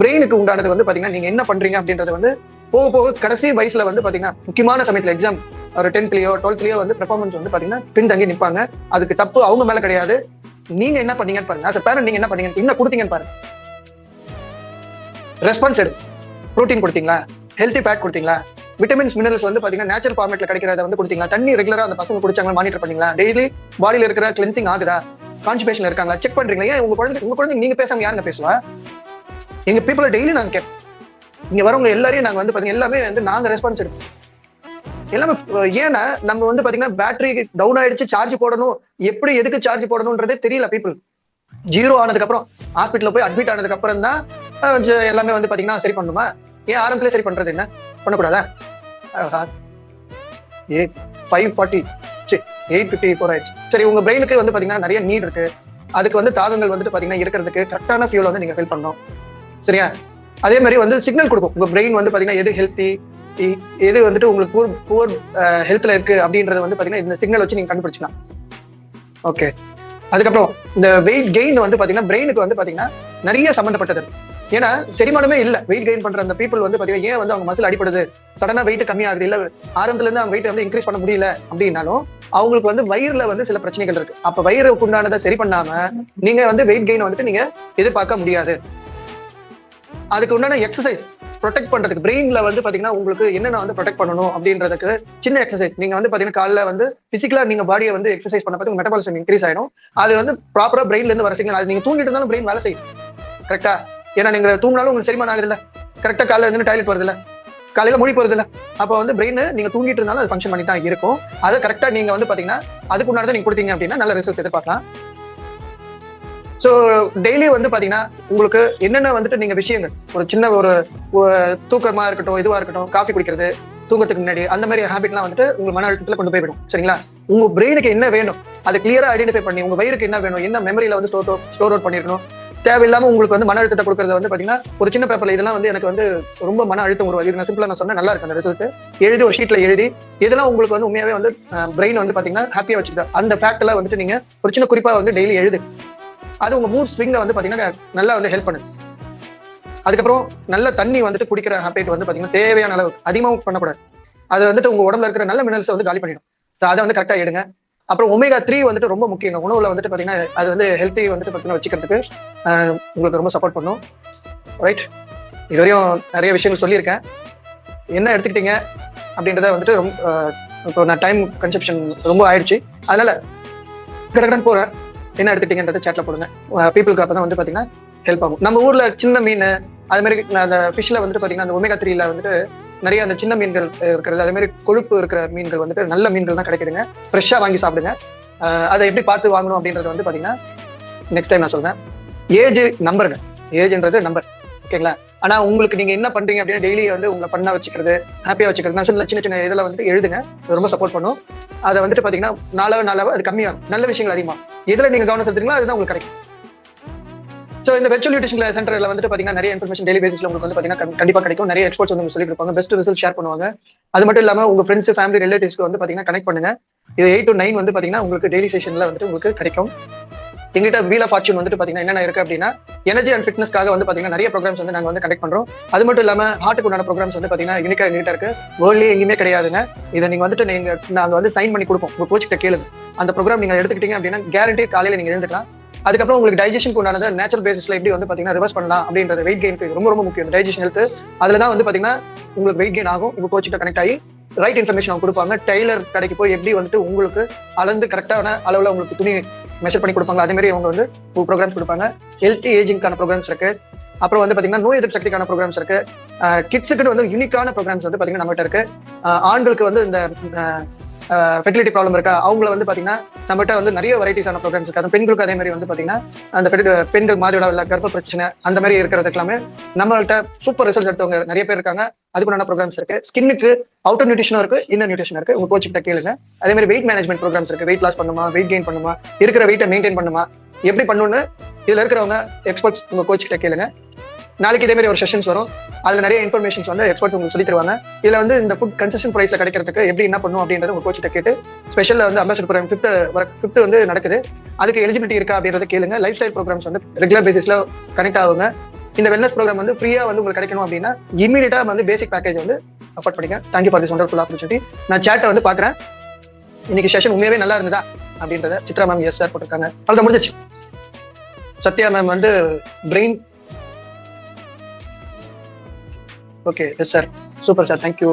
பிரெயினுக்கு உண்டானது வந்து பாத்தீங்கன்னா நீங்க என்ன பண்றீங்க அப்படின்றது வந்து போக போக கடைசி வயசுல வந்து பாத்தீங்கன்னா முக்கியமான சமயத்துல எக்ஸாம் ஒரு 10th-லயோ 12th-லயோ வந்து பெர்ஃபார்மன்ஸ் வந்து பாத்தீங்கன்னா பின்தங்கி நிப்பாங்க. அதுக்கு தப்பு அவங்க மேல கிடையாது, நீங்க என்ன பண்ணீங்கன்னு பாருங்க. as a parent நீங்க என்ன பண்ணீங்க, என்ன கொடுத்தீங்கன்னு பாருங்க. ரெஸ்பான்ஸ் எடு. ப்ரோட்டீன் கொடுத்தீங்களா, ஹெல்த்தி ஃபேட் கொடுத்தீங்களா, விட்டமின்ஸ் மினரல்ஸ் வந்து பாத்தீங்கன்னா நேச்சுரல் ஃபார்மேட்ல கிடைக்கிறத வந்து கொடுத்தீங்களா, தண்ணி ரெகுலரா அந்த பசங்க குடிச்சாங்களா மானிட்டர் பண்ணீங்களா, டெய்லி பாடியில இருக்கிற கிளென்சிங் ஆகுதா, கான்ஸ்டிபேஷன் இருக்காங்களா செக் பண்றீங்களா? ஏன் உங்க குழந்தை நீங்க பேசாம யாருங்க பேசுவா? எங்க பீப்புளை டெய்லி நாங்க கேட்போம். இங்க வரவங்க எல்லாரையும் நாங்க வந்து பாத்தீங்கன்னா எல்லாமே வந்து நாங்க ரெஸ்பான்ஸ் எடுப்போம் எல்லாமே. ஏன்னா நம்ம வந்து பாத்தீங்கன்னா பேட்டரி டவுன் ஆயிடுச்சு, சார்ஜ் போடணும், எப்படி எதுக்கு சார்ஜ் போடணும்ன்றதே தெரியல பீப்புள். 0 ஆனதுக்கு அப்புறம் ஹாஸ்பிட்டல்ல போய் அட்மிட் ஆனதுக்கு அப்புறம் தான் எல்லாமே வந்து பாத்தீங்கன்னா சரி பண்ணுமா? ஏன் ஆரம்பத்திலே சரி பண்றது என்ன பண்ணக்கூடாதா? 540 854 ஆயிடுச்சு. சரி, உங்க பிரெயினுக்கு வந்து பாத்தீங்கன்னா நிறைய நீட் இருக்கு, அதுக்கு வந்து தாகங்கள் வந்துட்டு பாத்தீங்கன்னா இருக்கிறதுக்கு கரெக்டான ஃபியூல் வந்து நீங்க ஃபில் பண்ணணும். சரியா? அதே மாதிரி வந்து சிக்னல் கொடுக்கும் உங்க பிரெயின் வந்து பாத்தீங்கன்னா எது ஹெல்த்தி, எது வந்துட்டு உங்களுக்கு புவர் ஹெல்த்ல இருக்கு அப்படின்றது வந்து பாத்தீங்கன்னா இந்த சிக்னல் வச்சு நீங்க கண்டுபிடிச்சிக்கலாம். ஓகே, அதுக்கப்புறம் இந்த வெயிட் கெயின் வந்து பாத்தீங்கன்னா பிரெயினுக்கு வந்து பாத்தீங்கன்னா நிறைய சம்பந்தப்பட்டது. ஏன்னா செரிமானமே இல்ல வெயிட் கெயின் பண்ற அந்த பீப்புள் வந்து பாத்தீங்கன்னா ஏன் வந்து அவங்க மசில் அடிப்படுது, சடனா வெயிட் கம்மியாகுது, இல்ல ஆரம்பத்துல இருந்து அவங்க வெயிட் வந்து இன்க்ரீஸ் பண்ண முடியல அப்படின்னாலும் அவங்களுக்கு வந்து வயிறுல வந்து சில பிரச்சனைகள் இருக்கு. அப்ப வயிறுக்கு உண்டானதை சரி பண்ணாம நீங்க வந்து வெயிட் கெயின் வந்துட்டு நீங்க எதிர்பார்க்க முடியாது. அதுக்கு உண்டான எக்ஸசைஸ் ப்ரொடெக்ட் பண்றதுக்கு பிரெயின்ல வந்து பாத்தீங்கன்னா உங்களுக்கு என்னென்ன வந்து ப்ரொடெக்ட் பண்ணணும் அப்படின்றதுக்கு சின்ன எக்ஸசைஸ் நீங்க வந்து பாத்தீங்கன்னா காலைல வந்து பிசிக்கலா நீங்க பாடியை வந்து எக்ஸசைஸ் பண்ண பார்த்து மெட்டபாலிசம் இன்க்ரீஸ் ஆயிடும். அது வந்து ப்ராப்பரா பிரெயின்ல இருந்து வர சிக்னல். அது நீங்க தூங்கிட்டு இருந்தாலும் பிரெயின் வேலை செய்யும் கரெக்டா. ஏன்னா நீங்க தூங்கினாலும் உங்களுக்கு செரிமானம் ஆகுது இல்ல, கரெக்டா காலைல இருந்து டாய்லெட் வருது இல்ல, காலையில மொழி போறது இல்ல, அப்ப வந்து பிரெயின் நீங்க தூங்கிட்டு இருந்தாலும் அது ஃபங்க்ஷன் பண்ணி தான் இருக்கும். அதை கரெக்டா நீங்க வந்து பாத்தீங்கன்னா அதுக்கு முன்னாடி நீங்க கொடுத்தீங்க அப்படின்னா நல்ல ரிசல்ட்ஸ் எதிர்பார்க்கலாம். ஸோ டெய்லி வந்து பாத்தீங்கன்னா உங்களுக்கு என்னென்ன வந்துட்டு நீங்க விஷயங்கள் ஒரு சின்ன ஒரு தூக்கமா இருக்கட்டும், இதுவா இருக்கட்டும், காஃபி குடிக்கிறது தூங்கறதுக்கு முன்னாடி அந்த மாதிரி ஹேபிட்லாம் வந்துட்டு உங்க மன அழுத்தத்துல கொண்டு போய்விடும். சரிங்களா? உங்க பிரெயினுக்கு என்ன வேணும் அதை கிளியரா ஐடென்டிஃபை பண்ணி உங்க வயிறுக்கு என்ன வேணும், என்ன மெமரியில வந்து ஸ்டோர் அவுட் பண்ணிருக்கணும். தேவையில்லாம உங்களுக்கு வந்து மன அழுத்தத்தை கொடுக்கறது வந்து பாத்தீங்கன்னா ஒரு சின்ன பேப்பர்ல இதெல்லாம் வந்து எனக்கு வந்து ரொம்ப மன அழுத்தம் உருவாது, இது நான் சிம்பிளா நான் சொன்னேன் நல்லா இருக்கு அந்த ரிசல்ட் எழுதி ஒரு ஷீட்ல எழுதி இதெல்லாம் உங்களுக்கு வந்து உண்மையாவே வந்து பிரெயின் வந்து பாத்தீங்கன்னா ஹாப்பியா வச்சுக்கிட்டு அந்த ஃபேக்ட் எல்லாம் வந்துட்டு நீங்க ஒரு சின்ன குறிப்பா வந்து டெய்லி எழுது. அது உங்க மூட் ஸ்விங்க வந்து பாத்தீங்கன்னா நல்லா வந்து ஹெல்ப் பண்ணுது. அதுக்கப்புறம் நல்ல தண்ணி வந்துட்டு குடிக்கிற ஹேபிட் வந்து பாத்தீங்கன்னா தேவையான அளவு அதிகமாக பண்ணக்கூடாது. அது வந்துட்டு உங்க உடம்புல இருக்கிற நல்ல மினரல்ஸ் வந்து காலி பண்ணிடும். அதை வந்து கரெக்டா எடுங்க. அப்புறம் ஒமேகா 3 வந்துட்டு ரொம்ப முக்கியங்க உணவுல வந்துட்டு பாத்தீங்கன்னா அது வந்து ஹெல்த்தி வந்துட்டு பாத்தீங்கன்னா வச்சுக்கிறதுக்கு உங்களுக்கு ரொம்ப சப்போர்ட் பண்ணும். ரைட், இதுவரையும் நிறைய விஷயங்கள் சொல்லியிருக்கேன். என்ன எடுத்துக்கிட்டீங்க அப்படின்றத வந்துட்டு ரொம்ப இப்போ நான் டைம் கன்செப்ஷன் ரொம்ப ஆயிடுச்சு, அதனால கடற்கடன் போறேன். என்ன எடுத்துட்டீங்கன்றத சேட்ல போடுங்க, பீப்புளுக்கு அப்பதான் வந்து பாத்தீங்கன்னா ஹெல்ப் ஆகும். நம்ம ஊர்ல சின்ன மீன் அது மாதிரி அந்த ஃபிஷ்ல வந்துட்டு பாத்தீங்கன்னா அந்த ஒமேகா 3ல வந்துட்டு நிறைய அந்த சின்ன மீன்கள் இருக்கிறது, அதே மாதிரி கொழுப்பு இருக்கிற மீன்கள் வந்துட்டு நல்ல மீன்கள் தான் கிடைக்குதுங்க. ஃப்ரெஷ்ஷா வாங்கி சாப்பிடுங்க. அதை எப்படி பார்த்து வாங்கணும் அப்படின்றது வந்து பாத்தீங்கன்னா நெக்ஸ்ட் டைம் நான் சொல்றேன். ஏஜ் நம்பருங்க, ஏஜ்ன்றது நம்பர், ஓகேங்களா? ஆனா உங்களுக்கு நீங்க என்ன பண்றீங்க அப்படின்னா டெய்லி வந்து உங்களை பண்ணா வச்சுக்கிறது, ஹாப்பியா வச்சுக்கிறது, நான் சொல்ல சின்ன சின்ன இதெல்லாம் வந்து எழுதுங்க, ரொம்ப சப்போர்ட் பண்ணும். அதை வந்துட்டு பாத்தீங்கன்னா நாளாவ அது கம்மியாகும், நல்ல விஷயங்கள் அதிகமா. எதுல நீங்க கவனம் செலுத்துறீங்களோ அதுதான் உங்களுக்கு கிடைக்கும். ஸோ இந்த வெர்ச்சுவல் நியூட்ரிஷன் சென்டர்ல வந்துட்டு பாத்தீங்கன்னா நிறைய இன்ஃபர்மேஷன் டெய்லி பேசிஸ்ல உங்களுக்கு வந்து பாத்தீங்கன்னா கண்டிப்பா கிடைக்கும். நிறைய எக்ஸ்பர்ட்ஸ் வந்து சொல்லி கொடுப்பாங்க, பெஸ்ட் ரிசல்ட் ஷேர் பண்ணுவாங்க. அது மட்டும் இல்லாம உங்க ஃப்ரெண்ட்ஸ், ஃபேமிலி, ரிலேட்டிவ்ஸ்க்கு வந்து பாத்தீங்கன்னா கனெக்ட் பண்ணுங்க. இது 8 to 9 வந்து பாத்தீங்கன்னா உங்களுக்கு டெய்லி செஷன்ல வந்துட்டு உங்களுக்கு கிடைக்கும். எங்கிட்ட வீல் ஆஃப் ஃபார்ச்சூன் வந்துட்டு பாத்தீங்கன்னா என்னென்ன இருக்கு அப்படின்னா, எனர்ஜி அண்ட் ஃபிட்னஸ்க்காக வந்து பாத்தீங்கன்னா நிறைய ப்ரோக்ராம்ஸ் வந்து நாங்க வந்து கண்டக்ட் பண்றோம். அது மட்டும் இல்லாம ஹார்ட்டுக்கு உண்டான ப்ரோக்ராம்ஸ் வந்து பாத்தீங்கன்னா யூனிக்கா எங்கிட்ட இருக்கு, வேர்ல்ட்லயே எங்கேயுமே கிடையாதுங்க. இதை நீங்க வந்துட்டு நாங்க வந்து சைன் பண்ணி கொடுப்போம். உங்க கோச் கிட்ட கேளுங்க. அந்த ப்ரோக்ராம் நீங்க எடுத்துக்கிட்டீங்க அப்படின்னா கேரண்டி காலையில நீங்க எழுந்துக்கலாம். அதுக்கப்புறம் உங்களுக்கு டைஜஷனுக்கு உண்டானது நேச்சுரல் பேசிஸ்ல எப்படி வந்து பாத்தீங்கன்னா ரிவர்ஸ் பண்ணலாம் அப்படின்றது, வெயிட் கெயினுக்கு ரொம்ப ரொம்ப முக்கியம். டைஜஷன் ஹெல்த் அதுலதான் வந்து பாத்தீங்கன்னா உங்களுக்கு வெயிட் கெயின் ஆகும். உங்க கோச் கிட்ட கனெக்ட் ஆகி ரைட் இன்ஃபர்மேஷன் அவங்க கொடுப்பாங்க. டெய்லர் கடைக்கு போய் எப்படி வந்துட்டு உங்களுக்கு அளந்து கரெக்டான அளவுல உங்களுக்கு துணி மெஷர் பண்ணி கொடுப்பாங்க, அதே மாதிரி அவங்க வந்து ப்ரோக்ராம்ஸ் கொடுப்பாங்க. ஹெல்த்தி ஏஜிங்கான ப்ரோக்ராம்ஸ் இருக்கு. அப்புறம் வந்து பாத்தீங்கன்னா நோய் எதிர்ப்பு சக்திக்கான ப்ரோக்ராம்ஸ் இருக்கு. கிட்ஸுக்கு வந்து யூனிக்கான ப்ரோக்ராம்ஸ் வந்து பாத்தீங்கன்னா நம்மகிட்ட இருக்கு. ஆண்களுக்கு வந்து இந்த ஃபெர்டிலிட்டி ப்ராப்ளம் இருக்கா, அவங்கள வந்து பாத்தீங்கன்னா நம்மகிட்ட வந்து நிறைய வெரைட்டிஸான ப்ரோக்ராம்ஸ் இருக்கு. அந்த பெண்களுக்கு அதே மாதிரி வந்து பாத்தீங்கன்னா அந்த பெண்கள் மாதவிடாய் கர்ப்ப பிரச்சனை அந்த மாதிரி இருக்கிறதுக்கு எல்லாமே நம்மள்ட்ட சூப்பர் ரிசல்ட்ஸ் எடுத்தவங்க நிறைய பேர் இருக்காங்க. அதுக்குண்டான ப்ரோக்ராம்ஸ் இருக்கு. ஸ்கின்னுக்கு அவுட்டர் நியூட்ரிஷனும் இருக்கு, இன்னர் நியூட்ரிஷன் இருக்கு. உங்க கோச் கிட்ட கேளுங்க. அதே மாதிரி வெயிட் மேனேஜ்மெண்ட் ப்ரோக்ராம்ஸ் இருக்கு. வெயிட் லாஸ் பண்ணுமா, வெயிட் கெயின் பண்ணுமா, இருக்கிற வெயிட்டை மெயின்டைன் பண்ணுமா, எப்படி பண்ணணும்னு இதுல இருக்கிறவங்க எக்ஸ்பர்ட்ஸ் உங்க கோச் கிட்ட கேளுங்க. நாளைக்கு இதே மாதிரி ஒரு செஷன்ஸ் வரும். அதுல நிறைய இன்ஃபர்மேஷன்ஸ் வந்து எக்ஸ்பர்ட்ஸ் உங்களுக்கு சொல்லி தருவாங்க. இதுல வந்து இந்த ஃபுட் கன்சிஸ்டன்ட் பிரைஸ்ல கிடைக்கிறதுக்கு எப்படி என்ன பண்ணும் அப்படின்றது உங்க கோச் கிட்ட கேட்டு ஸ்பெஷல்ல வந்து அம்பாசிடர் ப்ரோக்ராம் 5th வந்து நடக்குது. அதுக்கு எலிஜிபிலிட்டி இருக்கா அப்படின்றத கேளுங்க. லைஃப் ஸ்டைல் ப்ரோக்ராம்ஸ் வந்து ரெகுலர் பேசிஸ்ல கனெக்ட் ஆகுங்க. இந்த வெல்னஸ் ப்ரோக்ராம் வந்து ஃப்ரீயா வந்து உங்களுக்கு கிடைக்கணும் அப்படின்னா இமீடியட்டா வந்து பேசிக் பேக்கேஜ் வந்து அஃபோர்ட் பண்ணிக்க. Thank you for this wonderful opportunity. நான் சேட்டை வந்து பாக்குறேன். இன்னைக்கு செஷன் உண்மையாவே நல்லா இருந்ததா அப்படின்றத சித்ரா மேம் எஸ் சார் போட்டிருக்காங்க. அவ்வளவு முடிஞ்சிச்சு. சத்யா மேம் வந்து brain okay yes sir, super sir, thank you.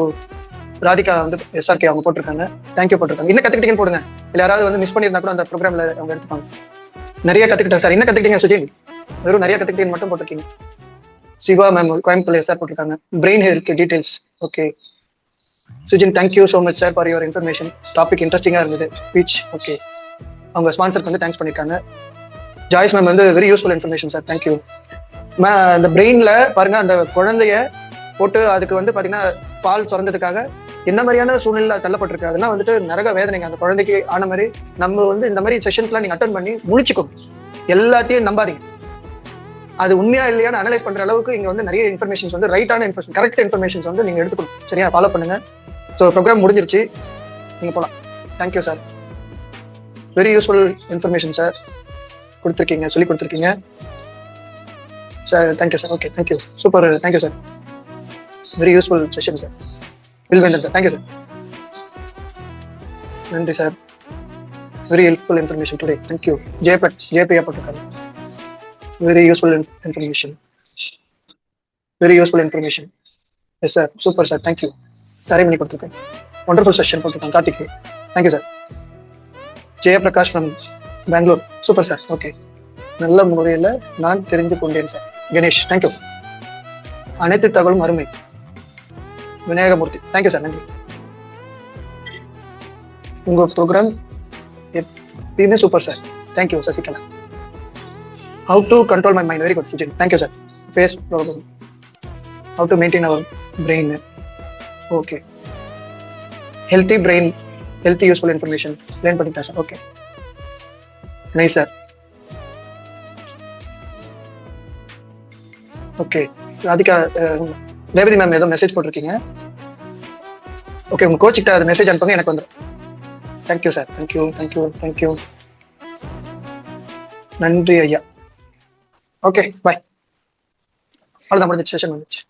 Radhika வந்து எஸ்ஆர்கே அவங்க போட்டிருக்காங்க, தேங்க்யூ போட்டிருக்காங்க. என்ன கத்துக்கிட்டீங்கன்னு போடுங்க. இல்ல யாராவது வந்து மிஸ் பண்ணியிருந்தா கூட அந்த ப்ரோக்ராம்ல அவங்க எடுத்துப்பாங்க. நிறைய கத்துக்கிட்டேன் சார். என்ன கத்துக்கிட்டீங்க சுஜின்? வெறும் நிறைய கத்துக்கிட்டீங்கன்னு மட்டும் போட்டிருக்கீங்க. சிவா மேம் கோயம்புத்தூர் எஸ்ஆர் போட்டிருக்காங்க, brain health details. Okay Sujin, thank you so much sir for your information. Topic இன்ட்ரெஸ்டிங்கா இருந்தது. Speech okay. அவங்க ஸ்பான்சருக்கு வந்து தேங்க்ஸ் பண்ணியிருக்காங்க. ஜாய்ஸ் மேம் வந்து very useful information sir, thank you. அந்த பிரெயின்ல பாருங்க, அந்த குழந்தைய போட்டு அதுக்கு வந்து பாத்தீங்கன்னா பால் சுரந்ததுக்காக என்ன மாதிரியான சூழ்நிலை தள்ளப்பட்டிருக்கு. அதெல்லாம் வந்துட்டு நரக வேதனைங்க அந்த குழந்தைக்கு ஆன மாதிரி. நம்ம வந்து இந்த மாதிரி செஷன்ஸ்லாம் நீங்க அட்டன் பண்ணி முடிச்சுக்கோங்க. எல்லாத்தையும் நம்பாதீங்க. அது உண்மையா இல்லையான்னு அனலைஸ் பண்ற அளவுக்கு இங்க வந்து நிறைய இன்ஃபர்மேஷன்ஸ் வந்து ரைட்டான இன்ஃபர்மேஷன், கரெக்ட் இன்ஃபர்மேஷன்ஸ் வந்து நீங்க எடுத்துக்கணும். சரியா, ஃபாலோ பண்ணுங்க. ஸோ ப்ரோக்ராம் முடிஞ்சிருச்சு, நீங்க போகலாம். Thank you sir, very useful information sir கொடுத்துருக்கீங்க, சொல்லி கொடுத்துருக்கீங்க sir. Thank you sir. Okay thank you, super, thank you sir. Very useful session sir. Vilvendhan sir, thank you sir. நன்றி sir, very helpful information today, thank you. Jayapriya போட்டிருக்காங்க, very useful information, very useful information. Yes sir, super sir, thank you. Tharaimani கொடுத்துருக்கேன், wonderful session போட்டிருக்கேன். Karthik, thank you sir. Jayaprakash from Bangalore, super sir. Okay, நல்ல முறையில் நான் தெரிந்து கொண்டேன் sir. Ganesh, thank you. அனைத்து தகவலும் அருமை. விநாயகமூர்த்தி, தேங்க்யூ சார், நன்றி. உங்க ப்ரோக்ராம் எப்பயுமே super sir, thank you. Sasikala, how to control my mind, very good Sujin, thank you sir. Face problem, how to maintain our brain, okay. Healthy brain, healthy useful information plan பண்ணிட்டேன் sir. Okay, nice sir. Okay, Radhika, Revathi ma'am ஏதோ message போட்டிருக்கீங்க. Okay, உங்க coach கிட்ட அது message அனுப்புங்க, எனக்கு வந்துடும். Thank you sir, thank you thank you thank you. நன்றி ஐயா. Okay, bye. அவ்வளோதான், முடிஞ்சிச்சு, செஷன் வந்துச்சு.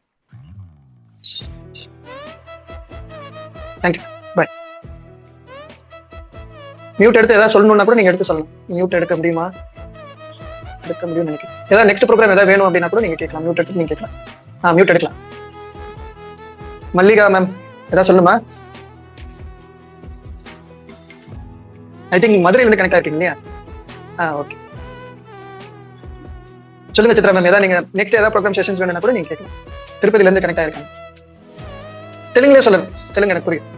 தேங்க்யூ, பாய். மியூட் எடுத்து ஏதாவது சொல்லணும்னா கூட நீங்க எடுத்து சொல்லலாம். மியூட் எடுக்க முடியுமா? எடுக்க முடியும்னு நினைக்கிறேன். ஏதாவது நெக்ஸ்ட் ப்ரோக்ராம் ஏதாவது வேணும் அப்படின்னா கூட நீங்க கேட்கலாம். மியூட் எடுத்து நீங்க கேட்கலாம். மியூட் எடுக்கலாம். மல்லிகா மேம் ஏதாவது சொல்லுமா? ஐ திங்க் மதுரையிலிருந்து கனெக்ட் ஆயிருக்கீங்க இல்லையா? ஓகே, சொல்லுங்க சித்ரா மேம். ஏதாவது நீங்க நெக்ஸ்ட் ஏதாவது ப்ரோக்ராம் செஷன்ஸ் வேணும்னா கூட நீங்க கேட்கலாம். திருப்பதியில இருந்து கனெக்ட் ஆயிருக்காங்க. தெலுங்குலயே சொல்லுங்க, தெலுங்கு எனக்கு புரியும்.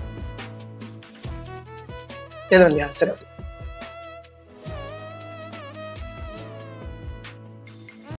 எதுவும் இல்லையா? சரி.